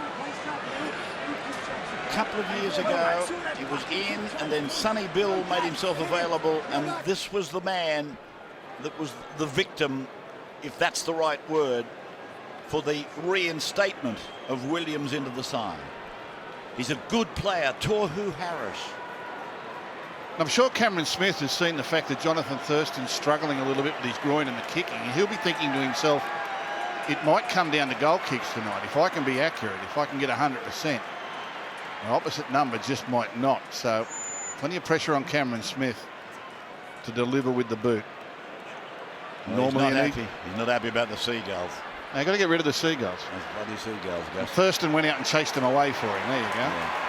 couple of years ago, he was in, and then Sonny Bill made himself available, and this was the man that was the victim, if that's the right word, for the reinstatement of Williams into the side. He's a good player, Tohu Harris. I'm sure Cameron Smith has seen the fact that Jonathan Thurston's struggling a little bit with his groin and the kicking. He'll be thinking to himself, it might come down to goal kicks tonight. If I can be accurate, if I can get 100%, the opposite number just might not. So plenty of pressure on Cameron Smith to deliver with the boot. Well, he's not happy about the Seagulls. They've got to get rid of the Seagulls. Those bloody Seagulls, Gus. Thurston went out and chased them away for him. There you go. Yeah.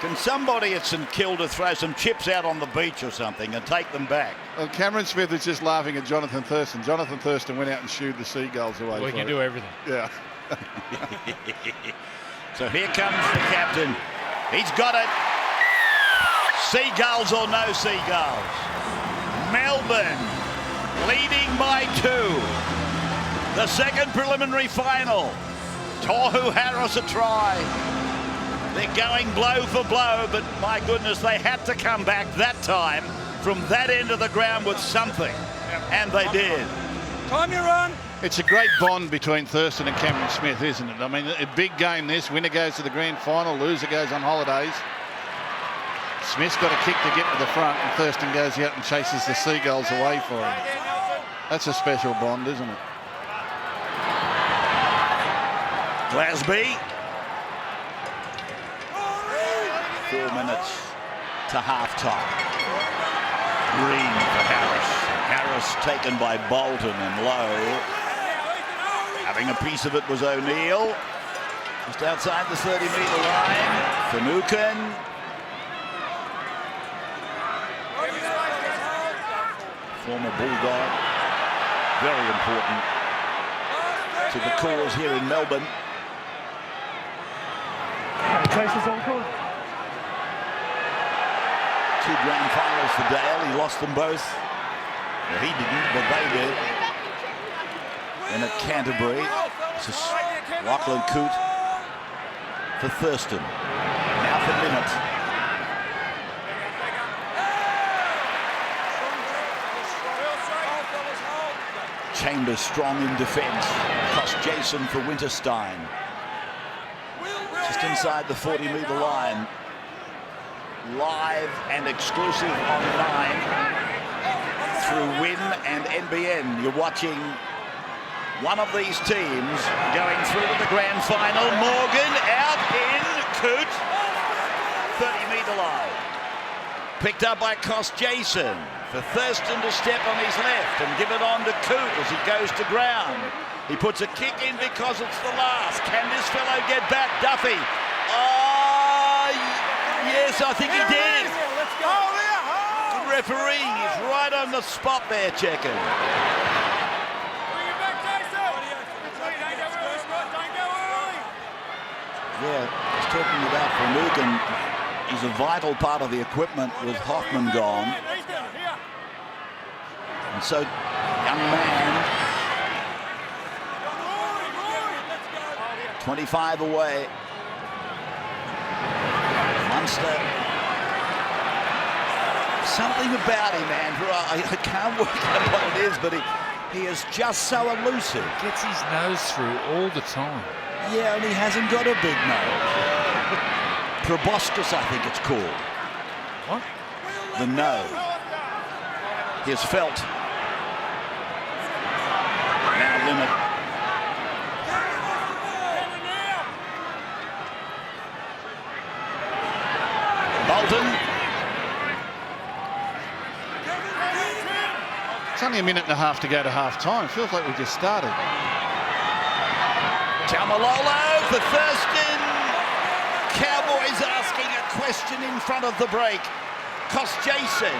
Can somebody at St Kilda throw some chips out on the beach or something and take them back? Well, Cameron Smith is just laughing at Jonathan Thurston. Jonathan Thurston went out and shooed the Seagulls away. We can do everything. Yeah. So here comes the captain. He's got it. Seagulls or no Seagulls. Melbourne leading by 2. The second preliminary final. Tohu Harris a try. They're going blow for blow, but my goodness, they had to come back that time from that end of the ground with something, and they did. Time you run. It's a great bond between Thurston and Cameron Smith, isn't it? I mean, a big game this. Winner goes to the grand final, loser goes on holidays. Smith's got a kick to get to the front, and Thurston goes out and chases the Seagulls away for him. That's a special bond, isn't it? Glasby. 4 minutes to half-time. Green for Harris. Harris taken by Bolton and Lowe. Having a piece of it was O'Neill. Just outside the 30-metre line. Finucane. Former Bulldog. Very important to the cause here in Melbourne. Two grand finals for Dale. He lost them both. Well, he didn't, but they did. And at Canterbury, this is Lachlan Coote for Thurston. Now for Linnett. Chambers strong in defence. Cost Jason for Winterstein. Just inside the 40-metre line. Live and exclusive on 9 through Win and NBN. You're watching one of these teams going through to the grand final. Morgan out in Coote. 30-metre line. Picked up by Cost Jason for Thurston to step on his left and give it on to Coote as he goes to ground. He puts a kick in because it's the last. Can this fellow get back? Duffy. Yes, I think he did. Good refereeing. He's right on the spot there, checking. Yeah, he's talking about Finucane. He's a vital part of the equipment with Hoffman gone. And so, young man, 25 away. Munster. Something about him, Andrew. I can't work out what it is, but he is just so elusive. Gets his nose through all the time. Yeah, and he hasn't got a big nose. Proboscis, I think it's called. What? The nose. His felt. Now Linnett. Bolton. It's only a minute and a half to go to half-time. Feels like we just started. Tamalolo for Thurston. Cowboys asking a question in front of the break. Cost Jason.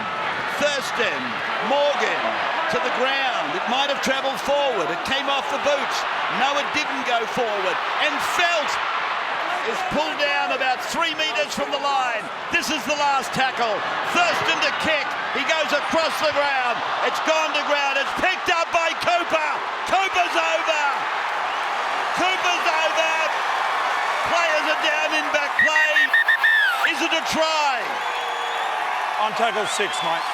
Thurston. Morgan to the ground. It might have travelled forward. It came off the boots. No, it didn't go forward. And Felt is pulled down about 3 metres from the line. This is the last tackle. Thurston to kick. He goes across the ground. It's gone to ground. It's picked up by Cooper. Cooper's over. Cooper's over. Players are down in back play. Is it a try? On tackle 6, mate.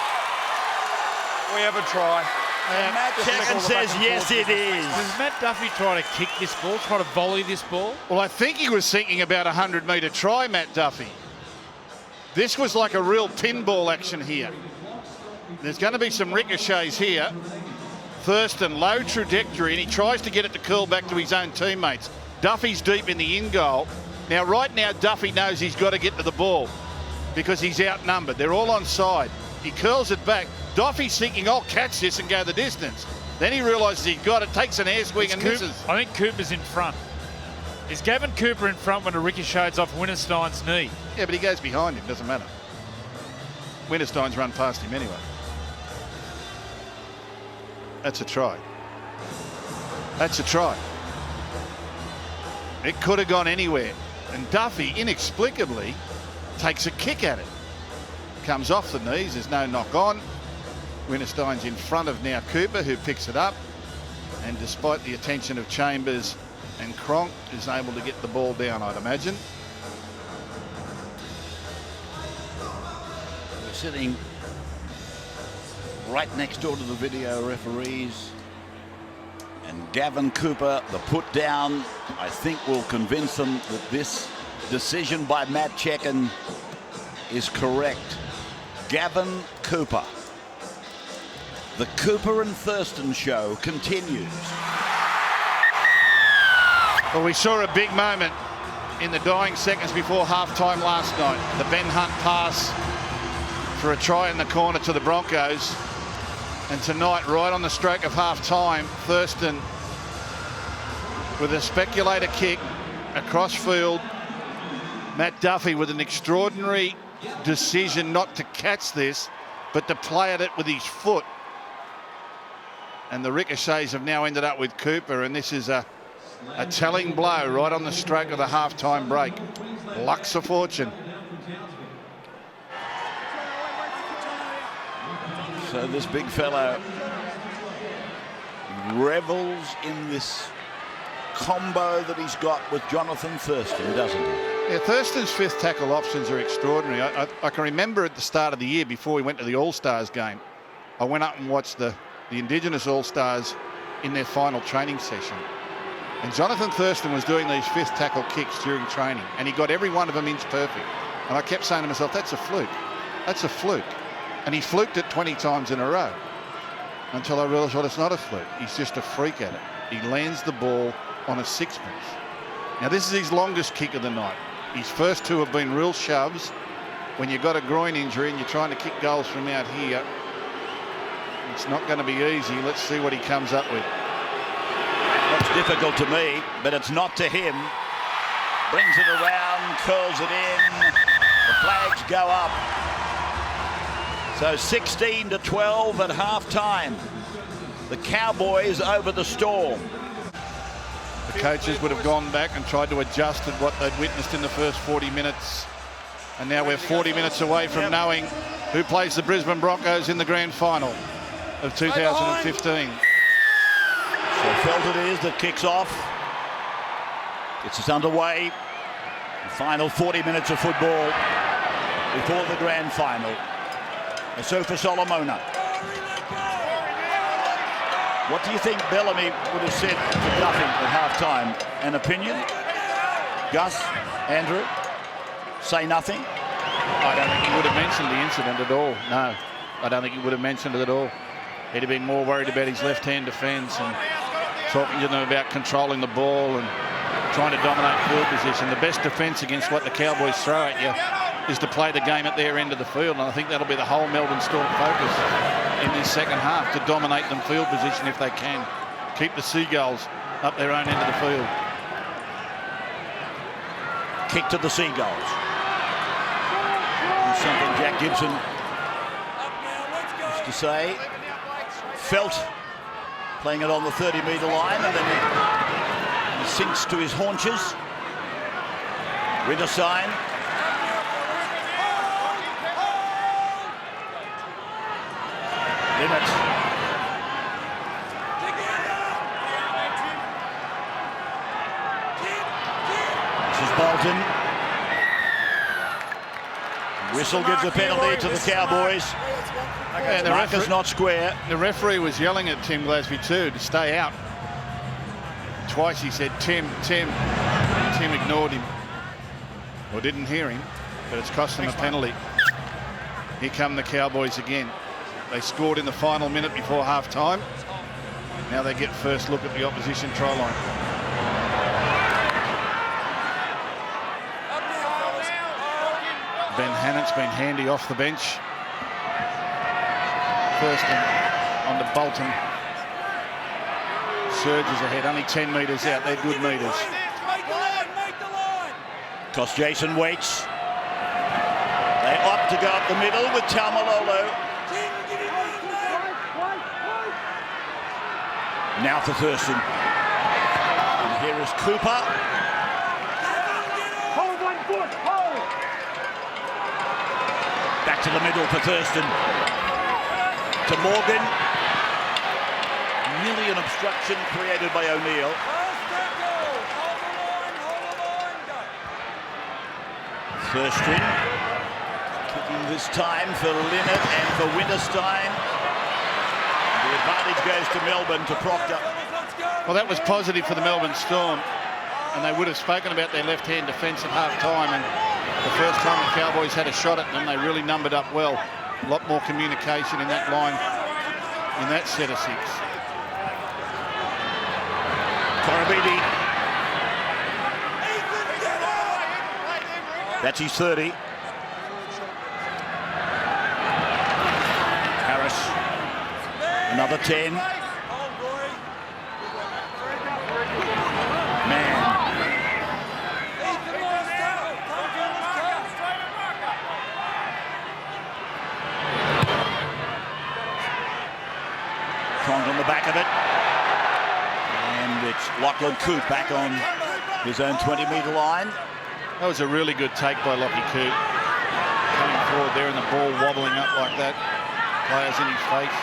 We have a try. And Matt Checken says yes, it is. Does Matt Duffy try to kick this ball, try to volley this ball? Well, I think he was thinking about a 100-metre try, Matt Duffy. This was like a real pinball action here. There's going to be some ricochets here. Thurston, low trajectory, and he tries to get it to curl back to his own teammates. Duffy's deep in the in goal. Now, right now, Duffy knows he's got to get to the ball because he's outnumbered. They're all on side. He curls it back. Duffy's thinking, I'll catch this and go the distance. Then he realises he's got it, takes an air swing and misses. I think Cooper's in front. Is Gavin Cooper in front when it ricochets off Winterstein's knee? Yeah, but he goes behind him, doesn't matter. Winterstein's run past him anyway. That's a try. That's a try. It could have gone anywhere. And Duffy, inexplicably, takes a kick at it. Comes off the knees, there's no knock on. Winterstein's in front of now Cooper, who picks it up. And despite the attention of Chambers And Cronk is able to get the ball down, I'd imagine. We're sitting right next door to the video referees. And Gavin Cooper, the put down, I think will convince them that this decision by Matt Checken is correct. Gavin Cooper. The Cooper and Thurston show continues. Well, we saw a big moment in the dying seconds before half-time last night. The Ben Hunt pass for a try in the corner to the Broncos. And tonight, right on the stroke of half-time, Thurston with a speculator kick across field. Matt Duffy with an extraordinary decision not to catch this, but to play at it with his foot. And the ricochets have now ended up with Cooper, and this is a telling blow right on the stroke of the half-time break. Luck's a fortune. So this big fellow revels in this combo that he's got with Jonathan Thurston, doesn't he? Yeah, Thurston's fifth tackle options are extraordinary. I can remember at the start of the year, before we went to the All-Stars game, I went up and watched the Indigenous All-Stars in their final training session. And Jonathan Thurston was doing these fifth tackle kicks during training, and he got every one of them inch perfect. And I kept saying to myself, that's a fluke. That's a fluke. And he fluked it 20 times in a row until I realised, well, it's not a fluke. He's just a freak at it. He lands the ball on a sixpence. Now, this is his longest kick of the night. His first two have been real shoves. When you've got a groin injury and you're trying to kick goals from out here, it's not going to be easy. Let's see what he comes up with. Looks difficult to me, but it's not to him. Brings it around, curls it in. The flags go up. So 16-12 at half-time. The Cowboys over the Storm. The coaches would have gone back and tried to adjust at what they'd witnessed in the first 40 minutes. And now we're 40 minutes away from knowing who plays the Brisbane Broncos in the grand final of 2015. So Felt it is that kicks off. Gets us underway. The final 40 minutes of football before the grand final. So for Solomona. What do you think Bellamy would have said to Duffy at half-time? An opinion? Gus? Andrew? Say nothing? I don't think he would have mentioned the incident at all. No, I don't think he would have mentioned it at all. He'd have been more worried about his left-hand defence and talking to them about controlling the ball and trying to dominate field position. The best defence against what the Cowboys throw at you is to play the game at their end of the field, and I think that'll be the whole Melbourne Storm focus in this second half, to dominate them field position if they can. Keep the Seagulls up their own end of the field. Kick to the Seagulls. And something Jack Gibson used to say. Felt playing it on the 30-metre line, and then he sinks to his haunches. Ridder sign. Limit. This is Bolton. Whistle gives a penalty to the Cowboys. And the Marker's not square. The referee was yelling at Tim Glasby too to stay out. Twice he said, Tim. Tim ignored him, or didn't hear him, but it's cost them a penalty. Here come the Cowboys again. They scored in the final minute before half-time. Now they get first look at the opposition try line. Ben Hannant's been handy off the bench. Thurston on to Bolton. Surges ahead, only 10 metres out. They're good metres. Cost Jason waits. They opt to go up the middle with Taumalolo. Now for Thurston. And here is Cooper. Hold 1 foot, hold! Back to the middle for Thurston. To Morgan. Nearly an obstruction created by O'Neill. Thurston kicking this time for Linnett and for Winterstein. The advantage goes to Melbourne, to Proctor. Well, that was positive for the Melbourne Storm, and they would have spoken about their left-hand defence at half-time, and the first time the Cowboys had a shot at them, they really numbered up well. A lot more communication in that line, in that set of six. Korobidi. That's his 30. Harris. Another 10. Man. Cronk on the back of it. And it's Lachlan Coote back on his own 20-metre line. That was a really good take by Lockie Coote. Coming forward there and the ball wobbling up like that. Players in his face.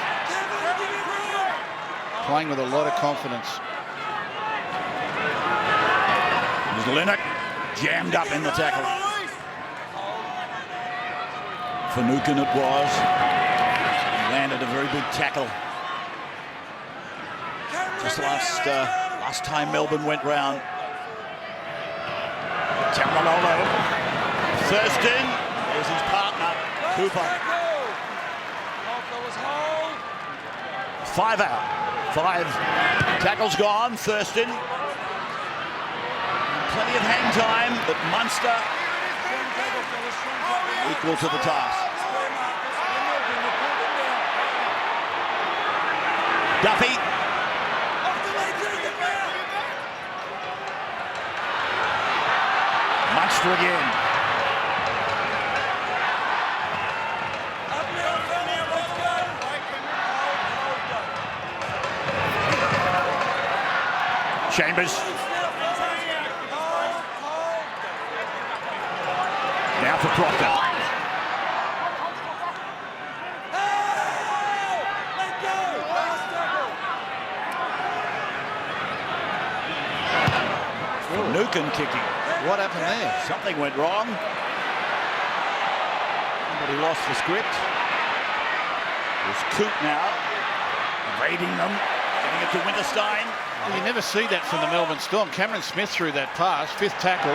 Playing with a lot of confidence. There's Linnett jammed up in the tackle. Finucane it was. He landed a very big tackle. Just last time Melbourne went round. Tamalolo. Thurston. There's his partner, Cooper. 5 out. 5 tackles gone. Thurston. Plenty of hang time, but Munster equal to the task. Duffy. Munster again. Chambers. Now for Proctor. Finucane kicking. What happened there? Something went wrong. Somebody lost the script. There's Coote now, evading them, getting it to Winterstein. Well, you never see that from the Melbourne Storm. Cameron Smith threw that pass, 5th tackle.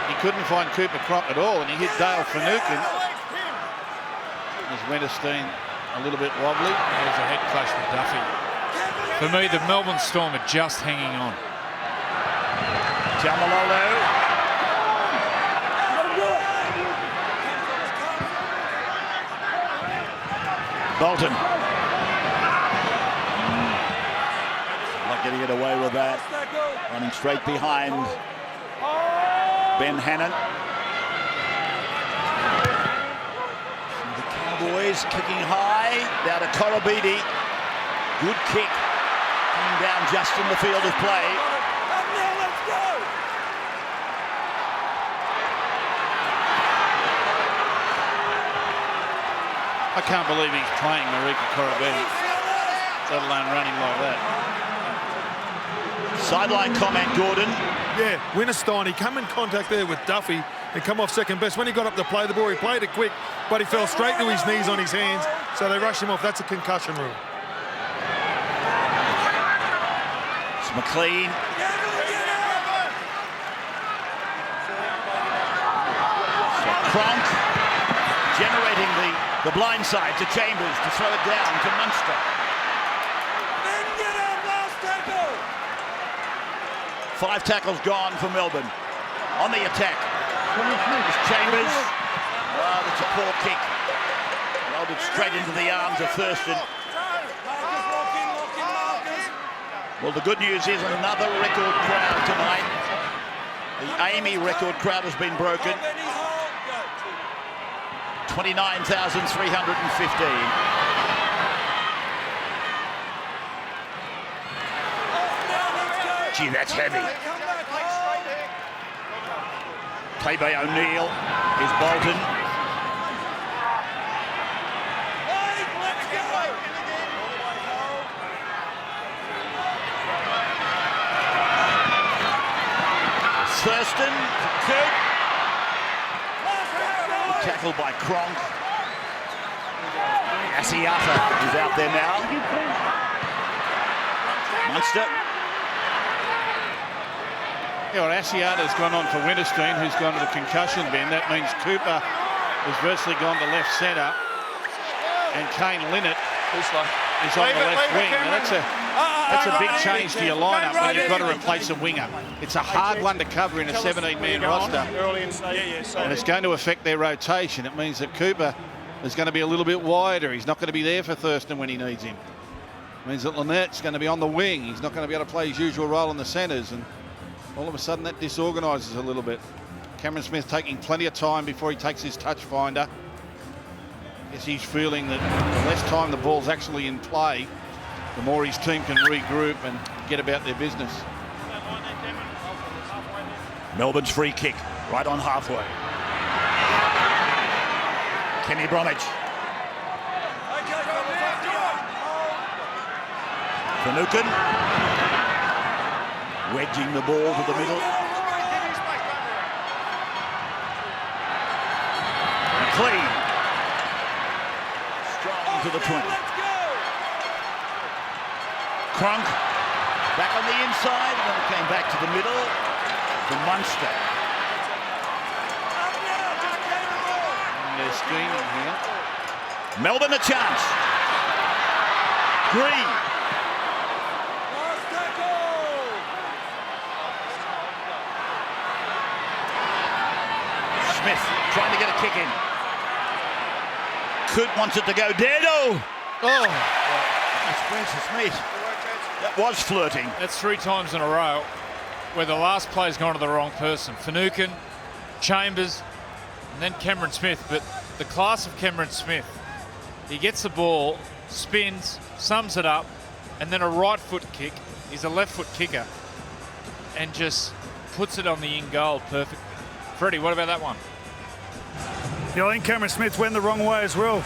He couldn't find Cooper Cronk at all, and he hit Dale Finucane. There's Winterstein a little bit wobbly. There's a head clash with Duffy. For me, the Melbourne Storm are just hanging on. Tamalolo. Bolton. Not getting it away with that. Running straight behind Ben Hannon. The Cowboys kicking high. Down to Korobidi. Good kick. Coming down just in the field of play. I can't believe he's playing Marika Korobidi, let alone running like that. Sideline comment, Gordon. Yeah, Winterstein, he come in contact there with Duffy and come off second best. When he got up to play the ball, he played it quick, but he fell straight to his knees on his hands, so they rushed him off. That's a concussion rule. It's McLean. So Cronk generating the blind side to Chambers to throw it down to Munster. 5 tackles gone for Melbourne. On the attack. It's Chambers. Oh, that's a poor kick. Loaded straight into the arms of Thurston. Well, the good news is another record crowd tonight. The Amy record crowd has been broken. 29,315. Gee, that's heavy. Play by O'Neill. Here's Bolton. Thurston for Coote. Tackled by Cronk. Asiata is out there now. Munster. Yeah, well, Asiata's gone on for Winterstein, who's gone to the concussion bin. That means Cooper has virtually gone to left centre. And Kane Linnett is on the left wing. Now that's a big change to your lineup when you've got to replace a winger. It's a hard one to cover in a 17-man roster. And it's going to affect their rotation. It means that Cooper is going to be a little bit wider. He's not going to be there for Thurston when he needs him. It means that Linnett's going to be on the wing. He's not going to be able to play his usual role in the centres. And all of a sudden that disorganises a little bit. Cameron Smith taking plenty of time before he takes his touch finder. I guess he's feeling that the less time the ball's actually in play, the more his team can regroup and get about their business. Melbourne's free kick, right on halfway. Kenny Bromwich. Finucane. Wedging the ball to the middle. McLean. Strong to the 20. Cronk. Back on the inside, and then it came back to the middle. To Munster. They're scheming here. Melbourne a chance. Green. Smith trying to get a kick in. Could wants it to go dead. Oh! That's Francis Smith. That was flirting. That's 3 times in a row where the last play's gone to the wrong person. Finucane, Chambers, and then Cameron Smith. But the class of Cameron Smith, he gets the ball, spins, sums it up, and then a right foot kick. He's a left foot kicker and just puts it on the in goal perfect. Freddie, what about that one? Yeah, I think Cameron Smith went the wrong way as well.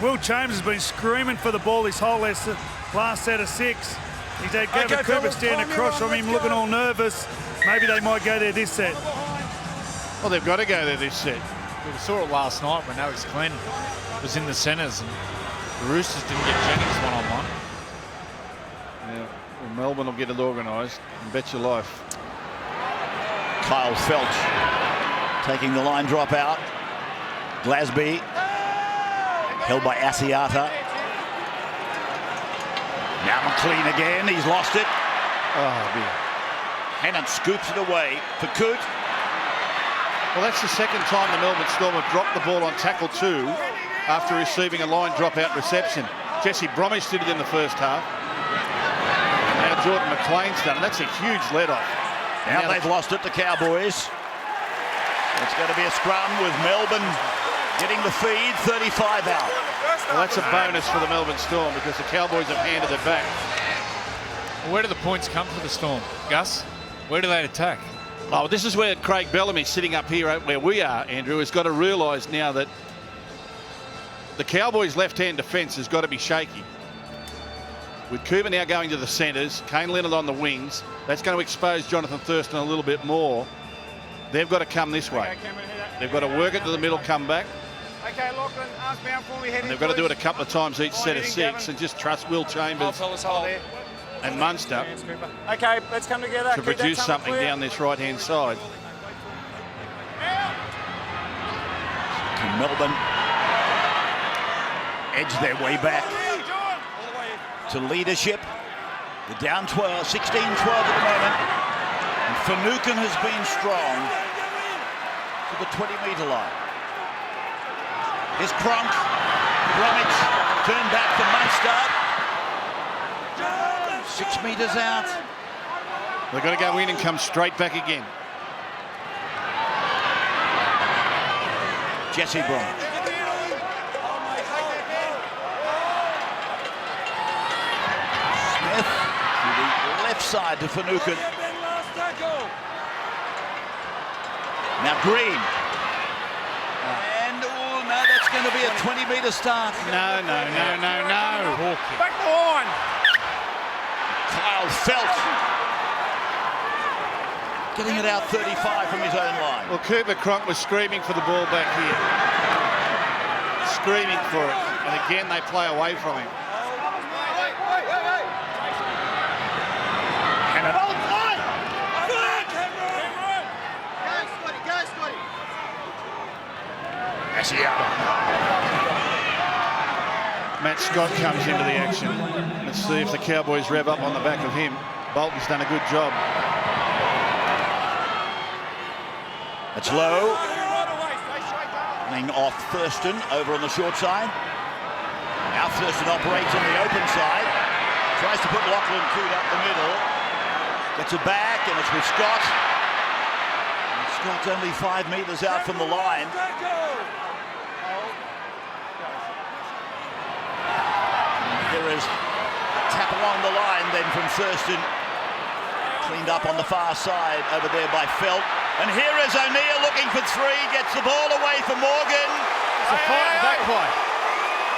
Will Chambers has been screaming for the ball this whole last set of 6. He's had Gavin Cooper stand across from him looking all nervous. Maybe they might go there this set. Well, they've got to go there this set. We saw it last night when Alex Glenn was in the centres and the Roosters didn't get Jennings one-on-one. Yeah, well, Melbourne will get it organised, and bet your life. Kyle Felch taking the line drop out. Glasby held by Asiata. Now McLean again, he's lost it. Oh, dear. Hannant scoops it away for Coote. Well, that's the second time the Melbourne Storm have dropped the ball on tackle 2 after receiving a line drop-out reception. Jesse Bromwich did it in the first half. Now Jordan McLean's done it. That's a huge let-off. Now they've lost it to Cowboys. It's going to be a scrum with Melbourne getting the feed, 35 out. Well, that's a bonus for the Melbourne Storm because the Cowboys have handed it back. Where do the points come for the Storm, Gus? Where do they attack? Oh, this is where Craig Bellamy, sitting up here where we are, Andrew, has got to realise now that the Cowboys' left-hand defence has got to be shaky. With Cooper now going to the centres, Kane Leonard on the wings, that's going to expose Jonathan Thurston a little bit more. They've got to come this way. They've got to work it to the middle, come back. Okay, Lachlan, arms bound for me. And they've got to do it a couple of times each set of 6 and just trust Will Chambers and Munster Okay, let's come together. to produce something down this right-hand side. Can Melbourne edge their way back to leadership? They're down 12, 16-12 at the moment. And Finucane has been strong to the 20-metre line. Here's Cronk. Bromwich turned back to Munster. 6 metres out. They've got to go in and come straight back again. Jesse Bromwich. Smith to the left side to Finucane. Now Green. And oh no, that's going to be a 20-metre start. No. Back the line. Kyle Felch getting it out 35 from his own line. Well, Cooper Cronk was screaming for the ball back here. screaming for it. And again, they play away from him. Matt Scott comes into the action. Let's see if the Cowboys rev up on the back of him. Bolton's done a good job. It's low. Running off Thurston over on the short side. Now Thurston operates on the open side. Tries to put Lachlan Coote up the middle. Gets it back, and it's with Scott. And Scott's only 5 metres out from the line. There is a tap along the line then from Thurston. Cleaned up on the far side over there by Felt. And here is O'Neill looking for three. Gets the ball away for Morgan. It's a fight back play.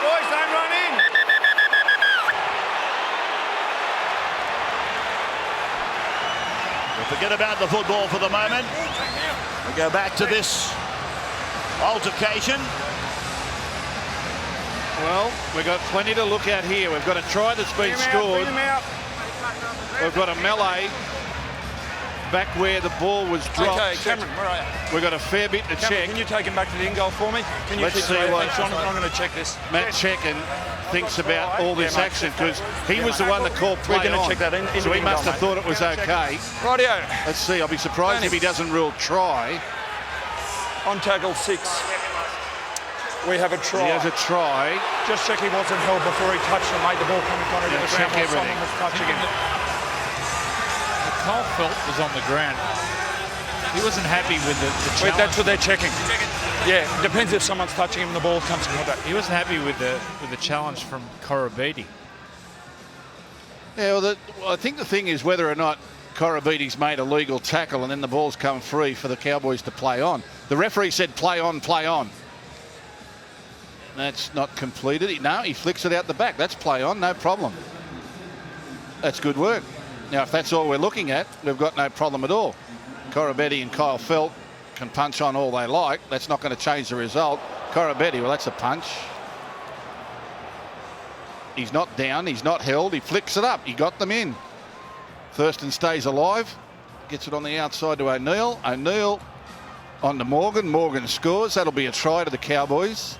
Boys, don't run in. We'll forget about the football for the moment. We go back to this altercation. Well, we've got plenty to look at here. We've got a try that's been scored. We've got a melee back where the ball was dropped. Okay, Cameron, where are you? We've got a fair bit to Cameron, check. can you take him back to the in goal for me? Can you Let's keep see the what I'm going to check this. Matt Checken thinks about all this action, because he was the one that called play We're going to on. check that in. So he must have thought it was okay. Rightio. Let's see. I'll be surprised if he doesn't rule try. On tackle 6. We have a try. He has a try. Just check he wasn't held before he touched and made the ball come in front of the Check ground while everything. someone was touching him. Cole Felt was on the ground. He wasn't happy with the challenge. That's what they're checking. Yeah, depends if someone's touching him and the ball comes in contact. He wasn't happy with the challenge from Korobidi. Yeah, well, I think the thing is whether or not Korobidi's made a legal tackle and then the ball's come free for the Cowboys to play on. The referee said play on, play on. That's not completed. No, he flicks it out the back. That's play on, no problem. That's good work. Now, if that's all we're looking at, we've got no problem at all. Korobidi and Kyle Felt can punch on all they like. That's not going to change the result. Korobidi, well, that's a punch. He's not down. He's not held. He flicks it up. He got them in. Thurston stays alive. Gets it on the outside to O'Neill. O'Neill on to Morgan. Morgan scores. That'll be a try to the Cowboys.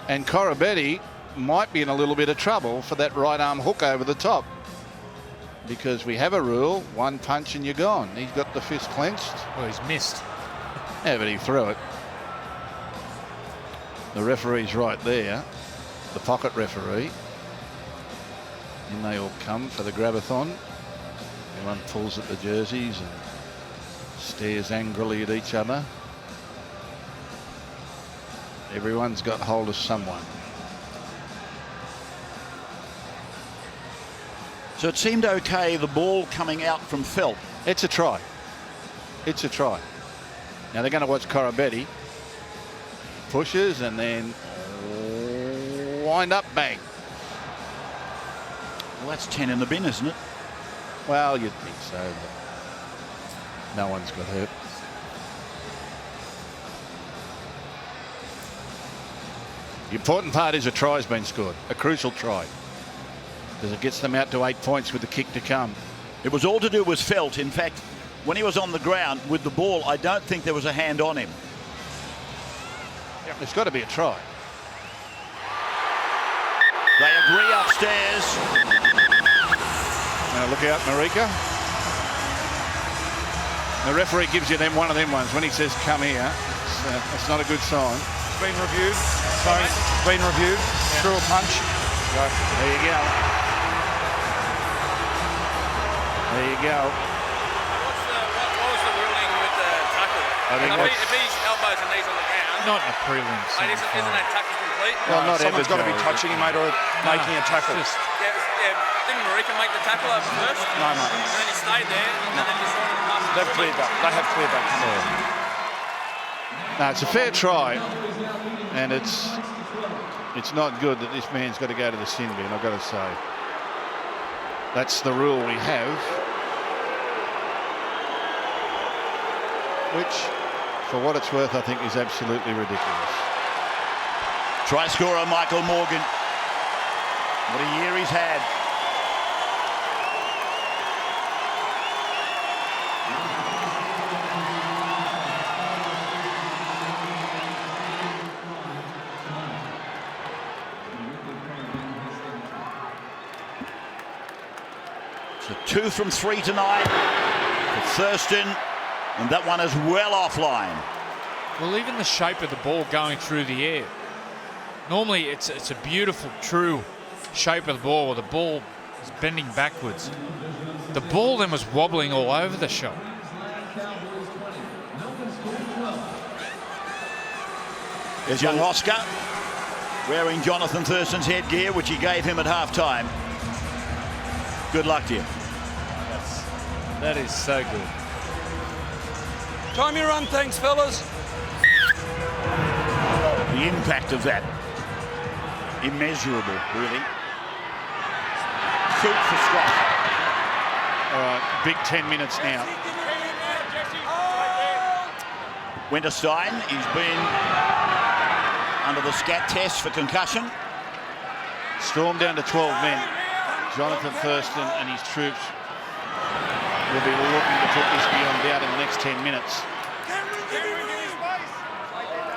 And Korobidi might be in a little bit of trouble for that right arm hook over the top, because we have a rule, one punch and you're gone. He's got the fist clenched. Well, he's missed. Yeah, but he threw it. The referee's right there, the pocket referee. In they all come for the grabathon. Everyone pulls at the jerseys and stares angrily at each other. Everyone's got hold of someone. So it seemed okay, the ball coming out from Felt. It's a try. It's a try. Now they're going to watch Korobidi. Pushes and then wind up, bang. Well, that's 10 in the bin, isn't it? Well, you'd think so, but no one's got hurt. The important part is a try's been scored, a crucial try, because it gets them out to 8 points with the kick to come. It was all to do with Felt. In fact, when he was on the ground with the ball, I don't think there was a hand on him. Yep. There's got to be a try. They agree upstairs. Now look out, Marika. The referee gives you one of them ones when he says come here. It's not a good sign. It's been reviewed. Sorry, it's been reviewed. Threw a punch. There you go. There you go. What was the ruling with the tackle? I think if he's elbows and knees on the ground, Not in a prelim. mate, isn't that tackle complete? Well, not Someone's got to be ever, touching him, mate, or making a tackle. Yeah, didn't Marika make the tackle over first? No, mate. And then he stayed there, and then decided to pass it. They've cleared that. They have cleared that. No, it's a fair try, and it's not good that this man's got to go to the sin bin, I've got to say. That's the rule we have, which, for what it's worth, I think is absolutely ridiculous. Try scorer Michael Morgan. What a year he's had. So 2 from 3 tonight for Thurston, and that one is well offline. Well, even the shape of the ball going through the air. Normally it's a beautiful, true shape of the ball where the ball is bending backwards. The ball then was wobbling all over the shot. There's young Oscar wearing Jonathan Thurston's headgear, which he gave him at half-time. Good luck to you. That is so good. Time you run, thanks, fellas. The impact of that, immeasurable, really. Shoot for Scott. All right, big 10 minutes now. Winterstein, he's been under the scat test for concussion. Storm down to 12 men. Jonathan Thurston and his troops will be looking to put this beyond doubt in the next 10 minutes.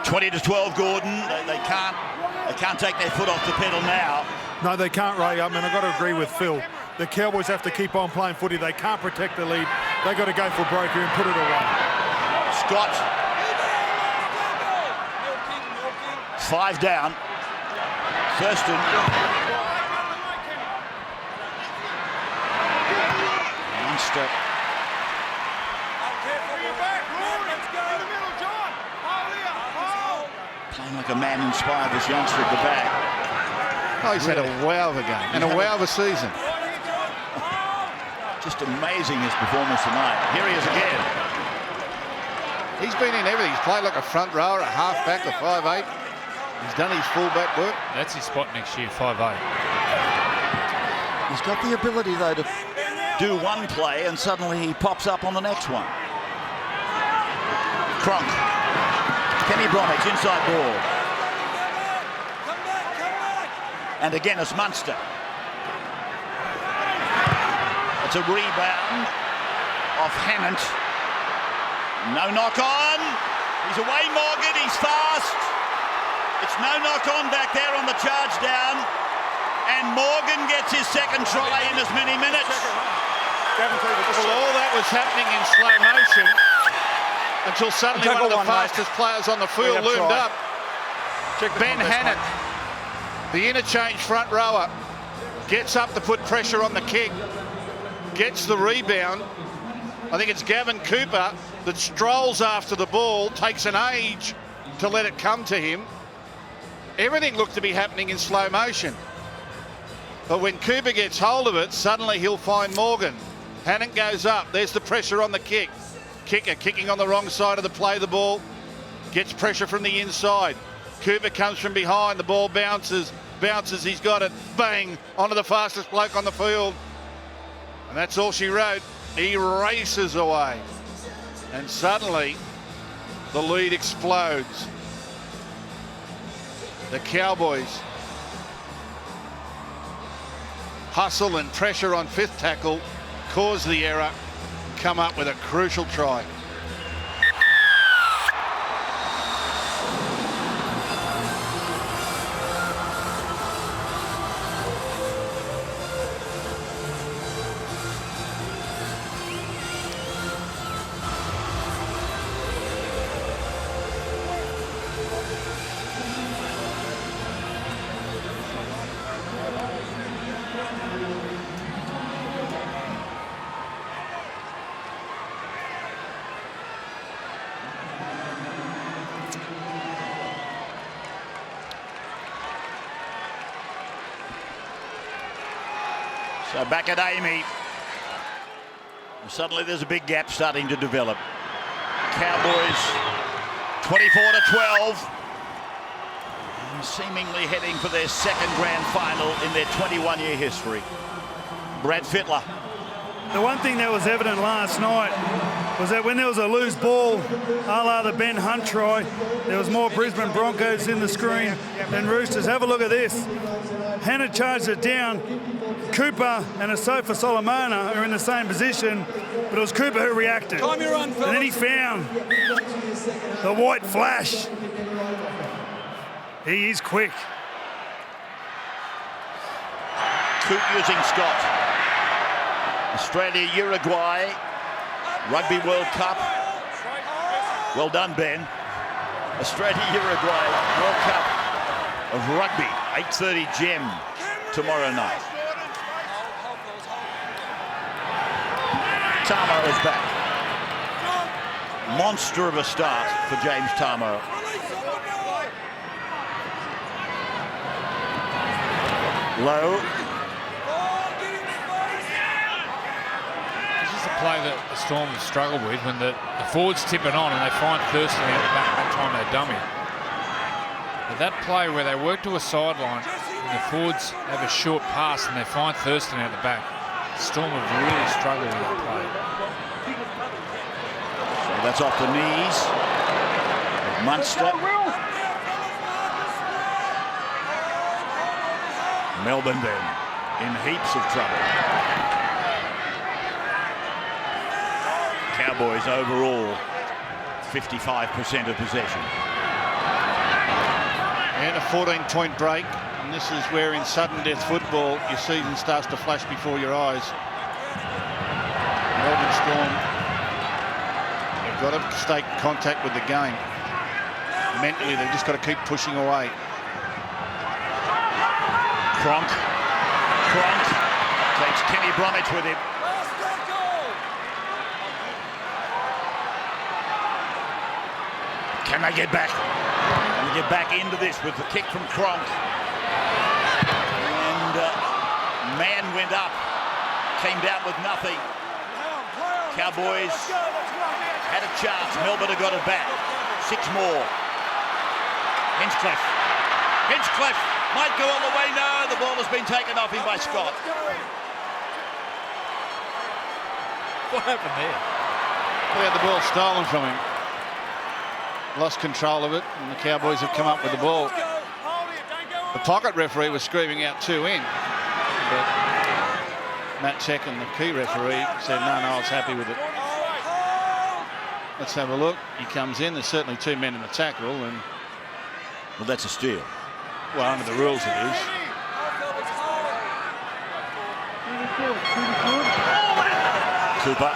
20-12, Gordon. They can't take their foot off the pedal now. No, they can't, Ray. I mean, I've got to agree with Phil. The Cowboys have to keep on playing footy. They can't protect the lead. They've got to go for broke here and put it away. Scott. 5 down. Thurston. Munster. Playing like a man inspired, this youngster at the back. Oh, he's had a wow of a game and a wow of a season. Just amazing, his performance tonight. Here he is again. He's been in everything. He's played like a front rower, a half-back, a 5'8". He's done his full-back work. That's his spot next year, 5'8". He's got the ability, though, to do one play and suddenly he pops up on the next one. Cronk. Kenny Bromwich, inside ball. And again, it's Munster. It's a rebound off Hannant. No knock on. He's away, Morgan. He's fast. It's no knock on back there on the charge down. And Morgan gets his second try in as many minutes. Well, all that was happening in slow motion until suddenly one of the fastest players on the field loomed up. Ben Hannant, the interchange front rower, gets up to put pressure on the kick, gets the rebound. I think it's Gavin Cooper that strolls after the ball, takes an age to let it come to him. Everything looked to be happening in slow motion. But when Cooper gets hold of it, suddenly he'll find Morgan. Hannant goes up. There's the pressure on the kick. Kicker kicking on the wrong side of the play. The ball gets pressure from the inside. Cooper comes from behind. The ball bounces. He's got it. Bang! Onto the fastest bloke on the field. And that's all she wrote. He races away. And suddenly, the lead explodes. The Cowboys hustle and pressure on fifth tackle, cause the error, come up with a crucial try. So back at Amy. Suddenly there's a big gap starting to develop. Cowboys 24-12. Seemingly heading for their second grand final in their 21-year history. Brad Fittler. The one thing that was evident last night was that when there was a loose ball, a la the Ben Hunt try, there was more Brisbane Broncos in the screen than Roosters. Have a look at this. Hannah charged it down. Cooper and Asofa Solomona are in the same position, but it was Cooper who reacted. Time your run, fellas. And then he found the white flash. He is quick. Coop using Scott. Australia, Uruguay, Rugby World Cup. Well done, Ben. Australia, Uruguay, World Cup of Rugby, 8:30 Gem tomorrow night. Tamo is back. Monster of a start for James Tamo. Low. This is a play that the Storm have struggled with when the forwards tip it on and they find Thurston out the back that time they dummy. But that play where they work to a sideline and the forwards have a short pass and they find Thurston out the back, the Storm have really struggled with that play. So that's off the knees of Munster. Melbourne then in heaps of trouble. Cowboys overall 55% of possession. And a 14-point break. And this is where in sudden death football your season starts to flash before your eyes. Melbourne Storm have got to stay in contact with the game. Mentally they've just got to keep pushing away. Cronk takes Kenny Bromwich with him. Can they get back? Can they get back into this with the kick from Cronk? And man went up, came down with nothing. Cowboys had a chance. Melbourne have got it back. 6 more. Hinchcliffe might go all the way. No, the ball has been taken off him by Scott. What happened there? We had the ball stolen from him. Lost control of it, and the Cowboys have come up with the ball. The pocket referee was screaming out 2 in, but Matt Check and the key referee said, no, I was happy with it. Let's have a look. He comes in. There's certainly 2 men in the tackle, and Well, that's a steal. well, under the rules it is. Cooper.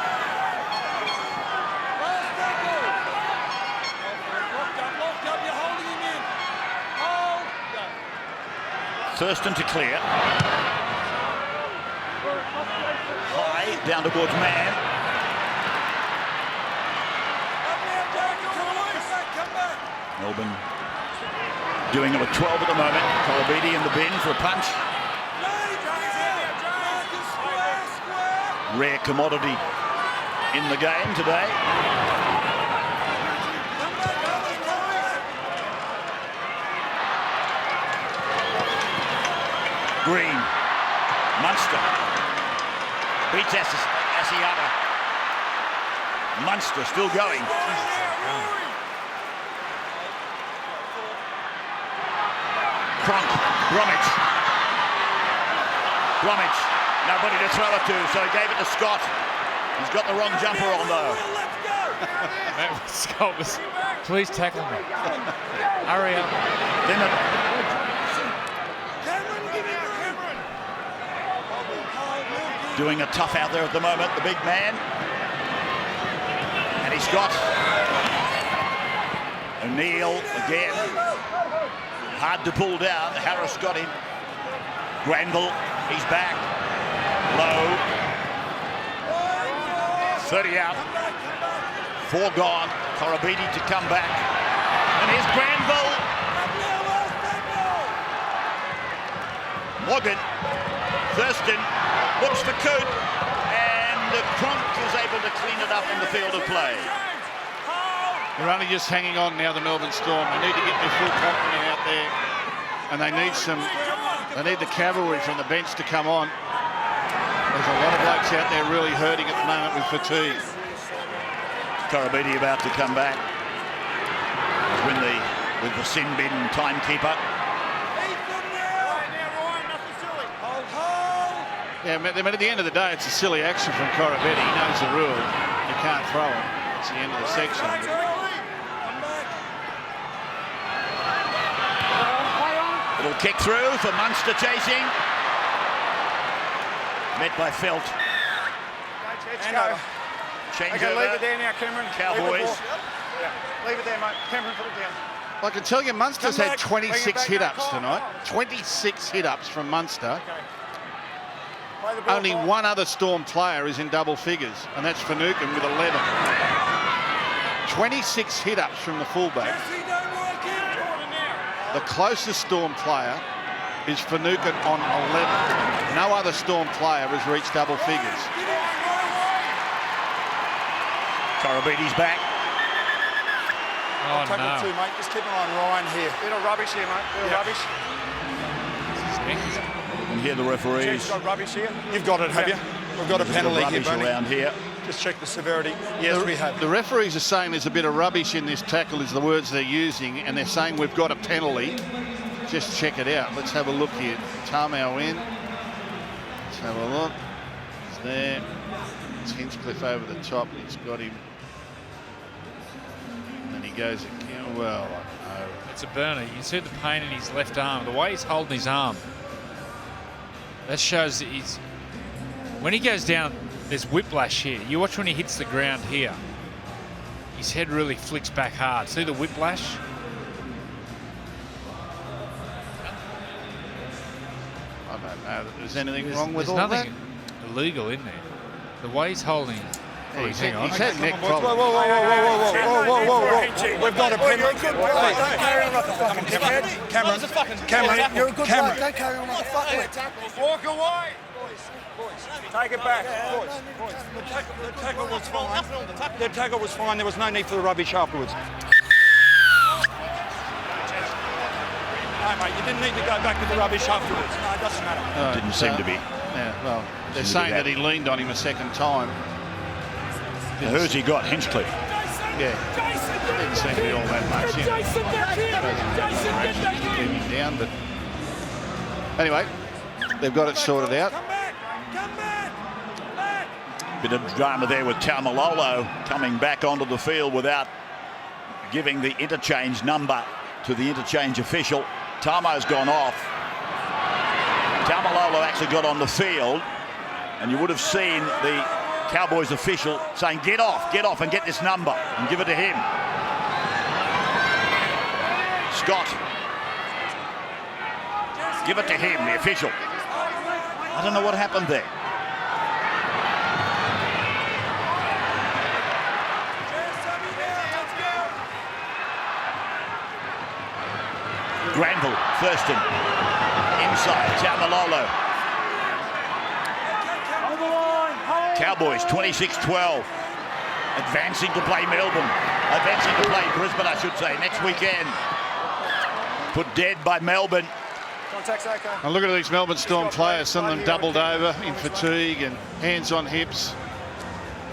Thurston to clear. High, down towards man. Melbourne doing it with 12 at the moment. Colabidi in the bin for a punch. Rare commodity in the game today. Green, Munster, beats Asiata. Munster still going. Cronk, Bromwich, nobody to throw it to, so he gave it to Scott. He's got the wrong jumper on though. Scott was, please tackle me. Hurry up. Then doing a tough out there at the moment, the big man. And he's got O'Neill again. Hard to pull down. Harris got him. Granville, he's back. Low. 30 out. 4 gone. Korobidi to come back. And here's Granville. Morgan. Thurston looks for Coot. And Cronk is able to clean it up in the field of play. They're only just hanging on now, the Melbourne Storm. They need to get their full complement out there. And they need the cavalry from the bench to come on. There's a lot of blokes out there really hurting at the moment with fatigue. Karabidi about to come back. With the sin bin timekeeper. Yeah, I mean, at the end of the day, it's a silly action from Korobeti. He knows the rule. You can't throw him. It's the end of the section. Little kick through for Munster chasing. Met by Felt. Change Okay, over. leave it there now, Cameron. Cowboys. Leave it there, mate. Cameron, put it down. I can tell you, Munster's Come had back. 26 Bring it back. hit-ups tonight. 26 hit-ups from Munster. Okay. Play the ball, Only Bob. one other Storm player is in double figures, and that's Finucane with 11. 26 hit-ups from the fullback. The closest Storm player is Finucane on 11. No other Storm player has reached double figures. Karabidi's back. Oh, Tackle no. two, mate. Just keep an eye on Ryan here. Bit of rubbish here, mate. Bit of rubbish. You can hear the referees. Check's got rubbish here. You've got it, have you? We've got a There's a penalty here, rubbish Bernie. around here. Just check the severity. Yes, we have. The referees are saying there's a bit of rubbish in this tackle is the words they're using, and they're saying we've got a penalty. Just check it out. Let's have a look here. Tamau in. Let's have a look. It's there. It's Hinchcliffe over the top. He's got him. And then he goes again. Well, I don't know. It's a burner. You can see the pain in his left arm. The way he's holding his arm. That shows that he's... When he goes down, there's whiplash here. You watch when he hits the ground here. His head really flicks back hard. See the whiplash? I don't know that there's anything wrong with There's all that. nothing illegal in there. The way he's holding... Yeah, he's hang on. had neck Whoa, problems. whoa, whoa, whoa, whoa, whoa, whoa, whoa. We've got a penalty. Don't carry on like a fucking dickhead. Cameron, you're a good player. Don't carry on like a fuckwit. Walk away. Take it back. The tackle was fine. The tackle was fine. There was no need for the rubbish afterwards. No, mate, you didn't need to go back with the rubbish afterwards. No, it doesn't matter. Didn't seem to be. Yeah, well, they're Seemed to be saying that. that he leaned on him a second time. Who's he got? Hinchcliffe. Yeah, didn't seem to be all that much. Keep him down, but anyway, they've got it sorted out. Bit of drama there with Taumalolo coming back onto the field without giving the interchange number to the interchange official. Tamo's gone off. Taumalolo actually got on the field, and you would have seen the Cowboys official saying, get off and get this number and give it to him. Scott. Give it to him, the official. I don't know what happened there. Granville, Thurston, inside, Taumalolo. Cowboys 26-12, advancing to play Melbourne, advancing to play Brisbane, I should say, next weekend. Put dead by Melbourne. Contact's okay. And look at these Melbourne Storm players, some of them doubled over in fatigue and hands on hips,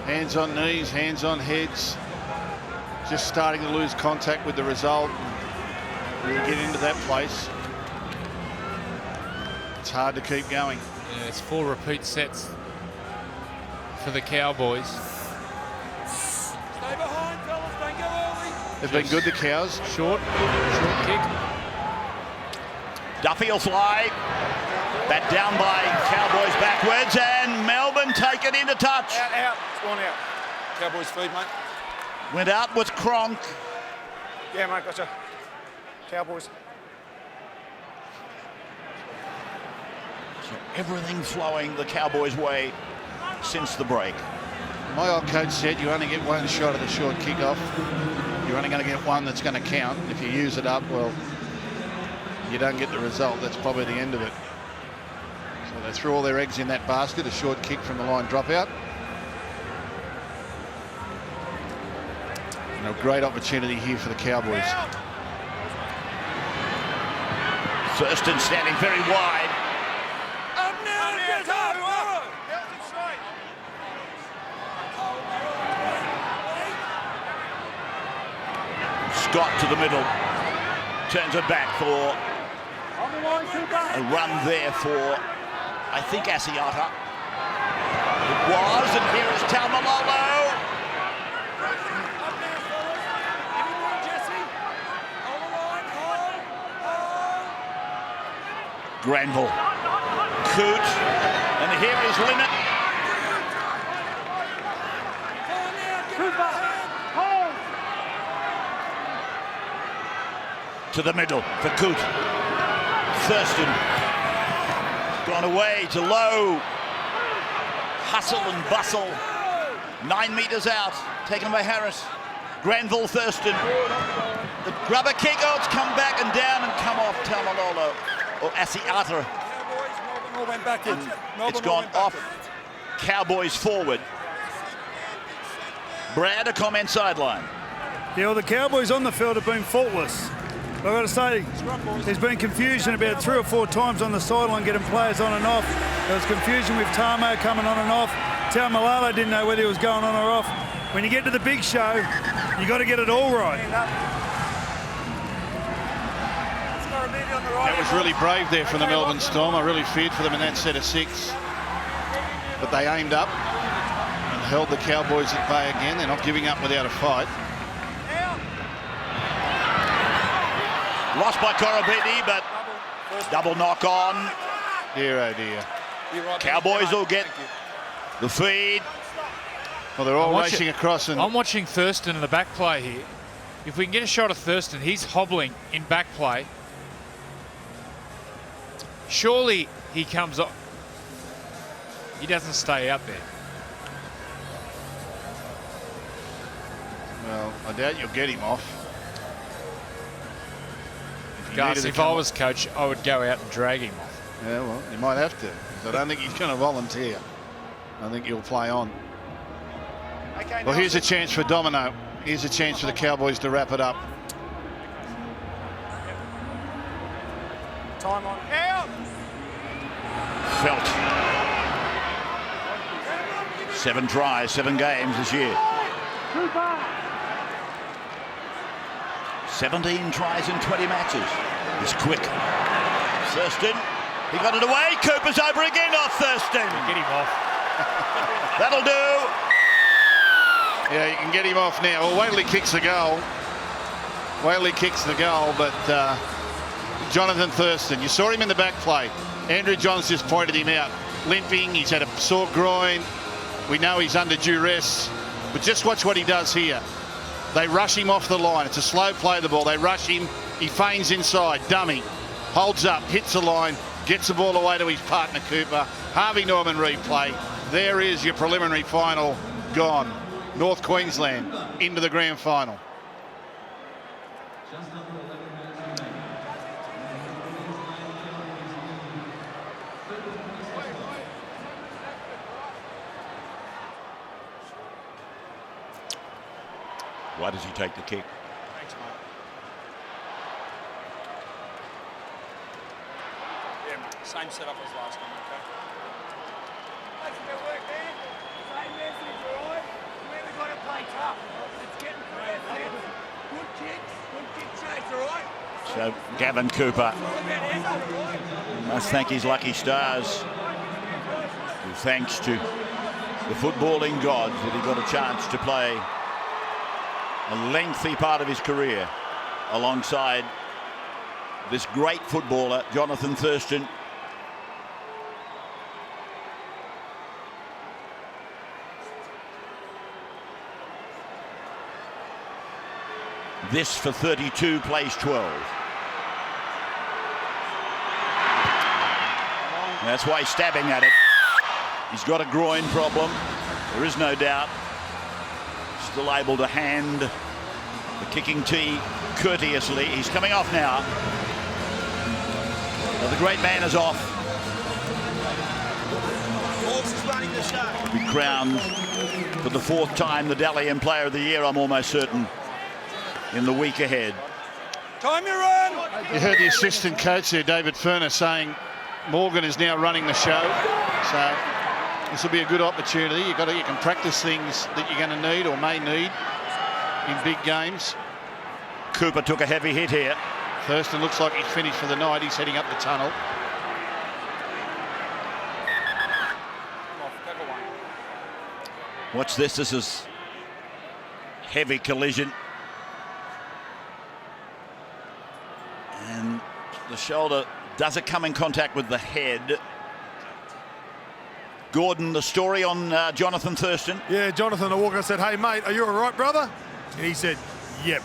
hands on knees, hands on heads. Just starting to lose contact with the result. We'll get into that place. It's hard to keep going. Yeah, it's 4 repeat sets for the Cowboys. Stay behind, fellas. Don't go early. They've been good, the Cows. Short kick. Duffy will fly. Bat down by Cowboys backwards, and Melbourne take it into touch. Out. It's gone out. Cowboys feed, mate. Went out with Cronk. Yeah, mate, gotcha. Cowboys. So everything flowing the Cowboys' way since the break. My old coach said you only get one shot at the short kickoff. You're only going to get one that's going to count. If you use it up, well, you don't get the result. That's probably the end of it. So they threw all their eggs in that basket, a short kick from the line dropout. And a great opportunity here for the Cowboys. Thurston standing very wide. Up now, get up. Scott to the middle. Turns it back for a run there for, I think, Asiata. It was, and here is Taumalolo. Granville. Coote. And here is Linnett. To the middle for Coote. Thurston. Gone away to Lowe. Hustle and bustle. 9 metres out. Taken by Harris. Granville, Thurston. The grubber kick. Oh, it's come back and down and come off Taumalolo. Or Asiata. It's gone off Cowboys forward. Brad, a comment sideline. Yeah, well, the Cowboys on the field have been faultless. I've got to say, there's been confusion about 3 or 4 times on the sideline getting players on and off. There was confusion with Tamo coming on and off. Taumalolo didn't know whether he was going on or off. When you get to the big show, you got to get it all right. That was really brave there from the Melbourne Storm. I really feared for them in that set of 6. But they aimed up and held the Cowboys at bay again. They're not giving up without a fight. Lost by Korobedi, but double knock on. Dear, oh dear. Cowboys will get the feed. Well, they're all racing across. And I'm watching Thurston in the back play here. If we can get a shot of Thurston, he's hobbling in back play. Surely he comes up. He doesn't stay out there. Well, I doubt you'll get him off. Gus, if I was coach, I would go out and drag him off. Yeah, well, you might have to. But I don't think he's going to volunteer. I think he'll play on. Well, here's a chance for Domino. Here's a chance for the Cowboys to wrap it up. Time on. Felt. 7 tries, 7 games this year. 17 tries in 20 matches. He's quick. Thurston. He got it away. Cooper's over again off Thurston. Get him off. That'll do. Yeah, you can get him off now. Well, Whaley kicks the goal. Whaley kicks the goal, but Jonathan Thurston, you saw him in the back play. Andrew Johns just pointed him out. Limping, he's had a sore groin. We know he's under duress. But just watch what he does here. They rush him off the line. It's a slow play of the ball. They rush him. He feigns inside. Dummy. Holds up. Hits the line. Gets the ball away to his partner, Cooper. Harvey Norman replay. There is your preliminary final gone. North Queensland into the grand final. Why does he take the kick? Thanks, mate. Yeah, mate. Same setup as last time, okay? That's good work there. Same message, all right? We've got to play tough. It's getting crazy. Good kick chase, all right? So Gavin Cooper must thank his lucky stars. Thanks to the footballing gods that he got a chance to play a lengthy part of his career alongside this great footballer, Jonathan Thurston. This for 32 plays 12. That's why he's stabbing at it. He's got a groin problem. There is no doubt. Still able to hand the kicking tee courteously. He's coming off now. Well, the great man is off. Be crowned for the 4th time the Dalian Player of the Year, I'm almost certain, in the week ahead. Time you run! You heard the assistant coach there, David Furner, saying Morgan is now running the show. So this will be a good opportunity. You can practice things that you're going to need or may need in big games. Cooper took a heavy hit here. Thurston looks like he's finished for the night. He's heading up the tunnel. Watch this. This is heavy collision. And the shoulder, does it come in contact with the head? Gordon, the story on Jonathan Thurston? Yeah, Jonathan Walker said, "Hey, mate, are you all right, brother?" And he said, "Yep."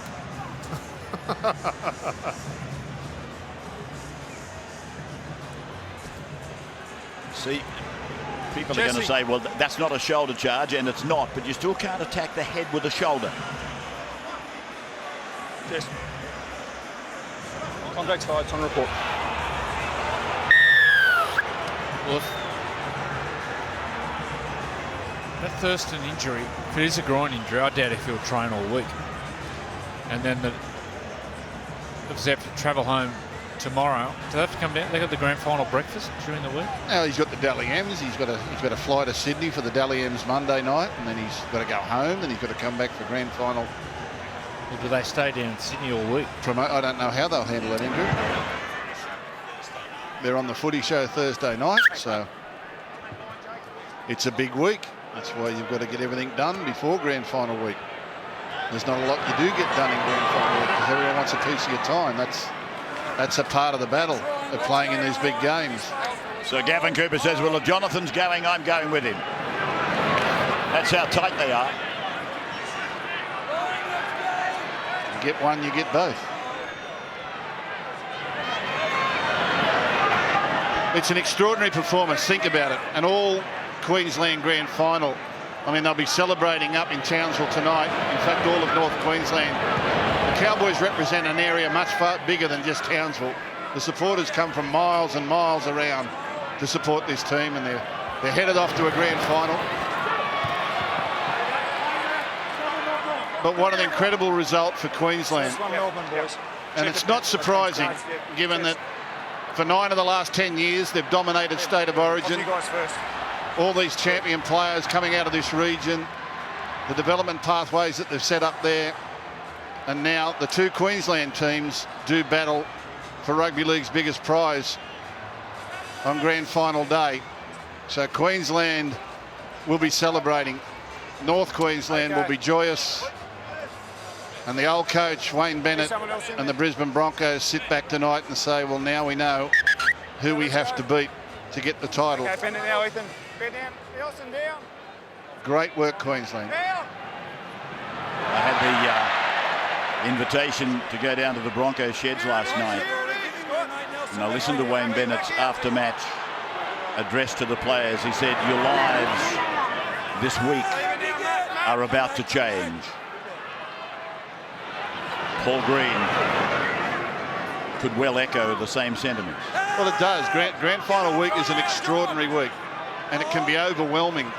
See, people are going to say, well, that's not a shoulder charge, and it's not, but you still can't attack the head with a shoulder. Yes. Contact sides on report. Well, that Thurston injury, if it is a groin injury, I doubt if he'll train all week. And then they have to travel home tomorrow. Do they have to come down? They got the grand final breakfast during the week. Now he's got the Dally M's. He's got to fly to Sydney for the Dally M's Monday night, and then he's got to go home, and he's got to come back for grand final. Or do they stay down in Sydney all week? I don't know how they'll handle that injury. They're on the footy show Thursday night, so it's a big week. That's why you've got to get everything done before grand final week. There's not a lot you do get done in grand final week because everyone wants a piece of your time. That's a part of the battle of playing in these big games. So Gavin Cooper says, well, if Jonathan's going, I'm going with him. That's how tight they are. You get one, you get both. It's an extraordinary performance. Think about it. An all Queensland grand final. I mean, they'll be celebrating up in Townsville tonight. In fact, all of North Queensland. The Cowboys represent an area much far bigger than just Townsville. The supporters come from miles and miles around to support this team, and they're headed off to a grand final. But what an incredible result for Queensland. And it's not surprising, given that for 9 of the last 10 years, they've dominated State of Origin. All these champion players coming out of this region, the development pathways that they've set up there, and now the two Queensland teams do battle for Rugby League's biggest prize on grand final day. So Queensland will be celebrating. North Queensland will be joyous. And the old coach, Wayne Bennett, and the Brisbane Broncos sit back tonight and say, well, now we know who we have to beat to get the title. Okay, bend it now, Ethan. Bend down. Nelson, down. Great work, Queensland. Down. I had the invitation to go down to the Broncos sheds last night. And I listened to Wayne Bennett's after-match address to the players. He said, your lives this week are about to change. Paul Green could well echo the same sentiments. Well, it does. Grand final week is an extraordinary week, and it can be overwhelming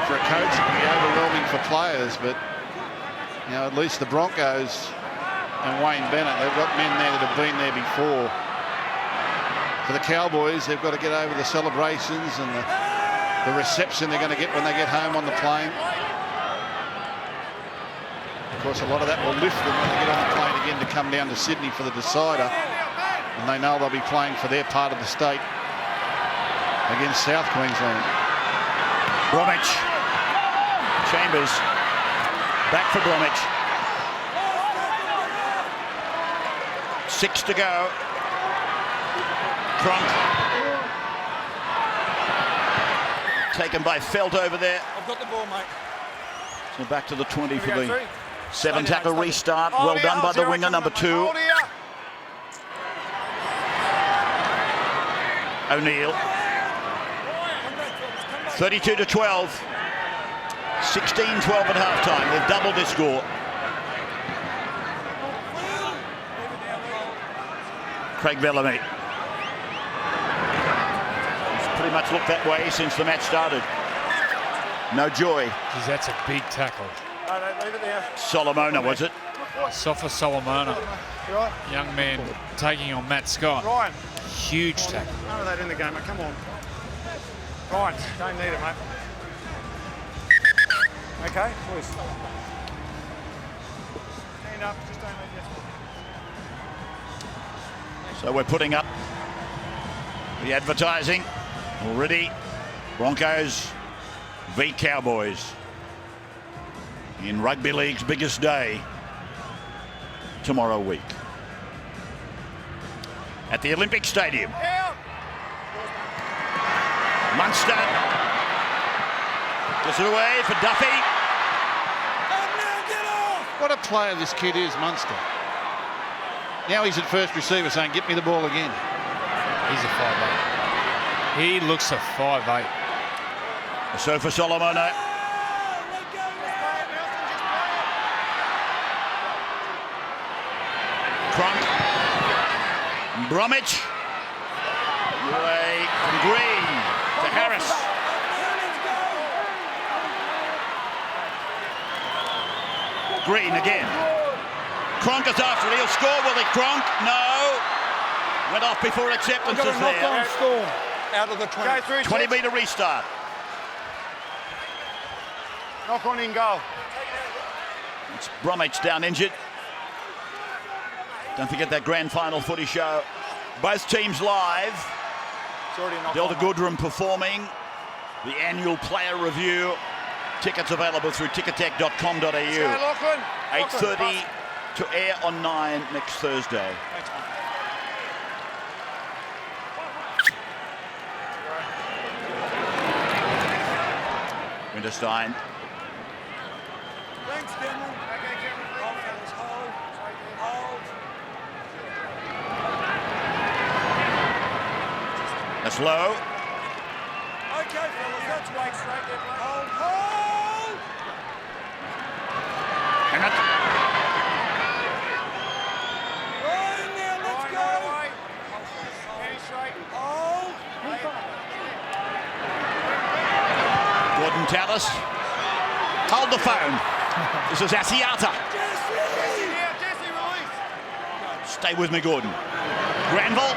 for a coach. It can be overwhelming for players, but you know, at least the Broncos and Wayne Bennett, they've got men there that have been there before. For the Cowboys, they've got to get over the celebrations and the reception they're going to get when they get home on the plane. Of course, a lot of that will lift them when they get on the plane again to come down to Sydney for the decider. And they know they'll be playing for their part of the state against South Queensland. Bromwich. Chambers. Back for Bromwich. 6 to go. Cronk. Taken by Felt over there. I've got the ball, mate. So back to the 20 for the 7-tackle restart. Well done by the winger, number 2. O'Neill. 32-12. 16-12 at halftime. They've doubled their score. Craig Bellamy. He's pretty much looked that way since the match started. No joy. Geez, that's a big tackle. Leave it there. Solomona, was it? Sofa Solomona. Right. Young man taking on Matt Scott. Ryan. Huge tackle. None of that in the game, mate. Come on. Ryan, don't need it, mate. Okay, boys. Stand up. Just don't leave this. So we're putting up the advertising already. Broncos v Cowboys in Rugby League's biggest day tomorrow week at the Olympic Stadium. Munster gets it away for Duffy. What a player this kid is, Munster. Now he's at first receiver saying, get me the ball again. He's a 5'8". He looks a 5'8". So for Solomono. Cronk. Bromwich. Away from Green to Harris. Green again. Cronk is after it. He'll score, will he? Cronk? No. Went off before acceptance is there. Storm out of the 20. 20-metre restart. Knock on in goal. It's Bromwich down injured. Don't forget that grand final footy show. Both teams live. Delta Goodrum performing. The annual player review. Tickets available through tickettech.com.au. 8:30 to air on 9 next Thursday. Winterstein. Thanks, Cameron. Okay, Cameron. Hold, fellas. Hold. Hold. That's low. Okay, fellas. That's right. Straight there. Hold. Hold. And that's Right now. Let's go. Penny straight. Hold. Gordon Tallis. Hold the phone. This is Asiata. Jesse, release. Stay with me, Gordon. Granville.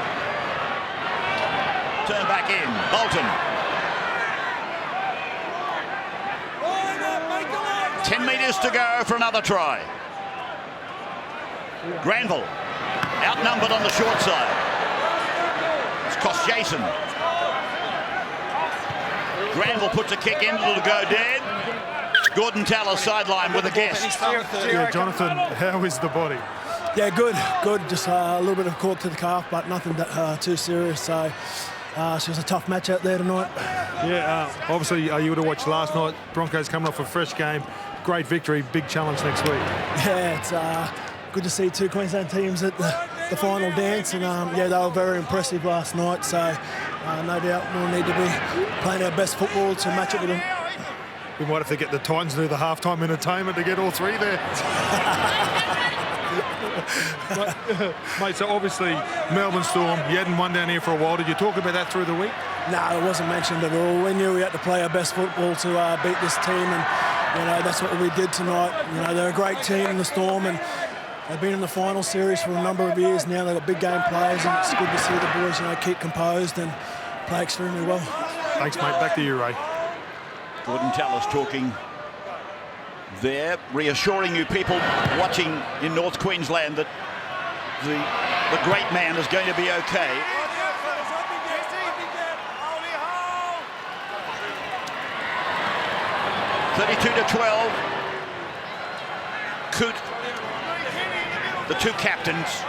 Turn back in. Bolton. Line up. Make the line. 10 metres to go for another try. Granville. Outnumbered on the short side. It's cost Jason. Granville puts a kick in, it'll go dead. Gordon Tallis sideline with a guest. Yeah, Jonathan, how is the body? Yeah, good. Just a little bit of cork to the calf, but nothing too serious. So she was a tough match out there tonight. Yeah, obviously you would have watched last night. Broncos coming off a fresh game. Great victory, big challenge next week. Yeah, it's good to see two Queensland teams at the final dance, and yeah, they were very impressive last night. So no doubt we'll need to be playing our best football to match it with them. We might have to get the Titans to do the halftime entertainment to get all three there. Mate, so obviously Melbourne Storm, you hadn't won down here for a while. Did you talk about that through the week? No, it wasn't mentioned at all. We knew we had to play our best football to beat this team, and you know that's what we did tonight. You know, they're a great team in the Storm, and they've been in the final series for a number of years now. They've got big game players, and it's good to see the boys, you know, keep composed and play extremely well. Thanks, mate. Back to you, Ray. Gordon Tallis talking there, reassuring you people watching in North Queensland that the great man is going to be okay. 32-12. Coote, the two captains.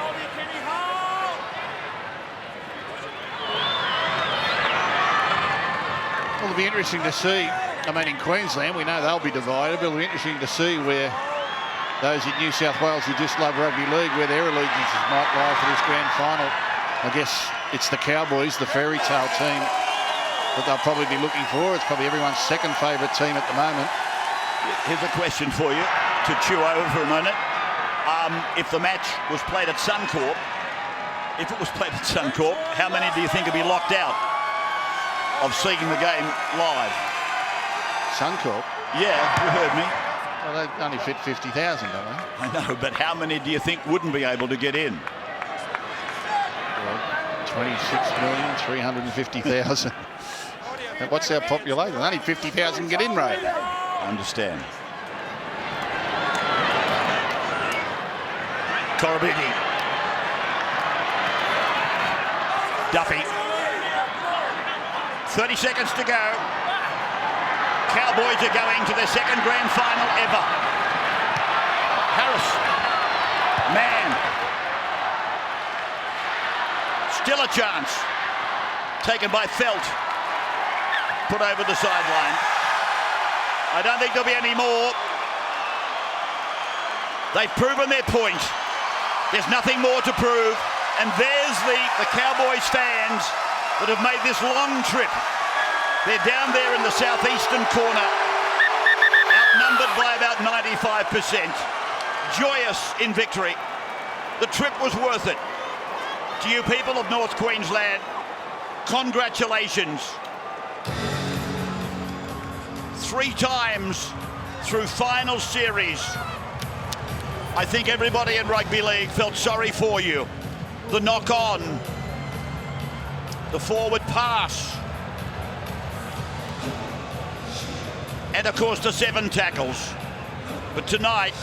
Well, it'll be interesting to see. I mean, in Queensland, we know they'll be divided, but it'll be interesting to see where those in New South Wales who just love rugby league, where their allegiances might lie for this grand final. I guess it's the Cowboys, the fairy tale team, that they'll probably be looking for. It's probably everyone's second favourite team at the moment. Here's a question for you to chew over for a moment. If the match was played at Suncorp, how many do you think would be locked out of seeing the game live? Suncorp? Yeah, you heard me. Well, they only fit 50,000, don't they? I know, but how many do you think wouldn't be able to get in? Well, 26,350,000. What's our population? Only 50,000 get in, Ray. I understand. Korobiki. Duffy. 30 seconds to go. Cowboys are going to their second grand final ever. Harris. Man. Still a chance. Taken by Felt. Put over the sideline. I don't think there'll be any more. They've proven their point. There's nothing more to prove. And there's the Cowboys fans that have made this long trip. They're down there in the southeastern corner, outnumbered by about 95%. Joyous in victory. The trip was worth it. To you people of North Queensland, congratulations. 3 times through final series. I think everybody in rugby league felt sorry for you. The knock on, the forward pass, and of course the 7 tackles. But tonight,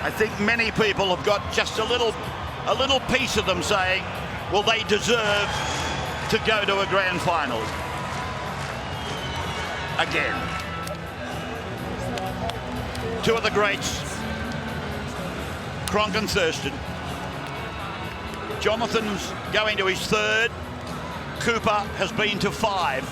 I think many people have got just a little piece of them saying, well, they deserve to go to a grand final. Again. 2 of the greats, Cronk and Thurston. Jonathan's going to his 3rd. Cooper has been to 5.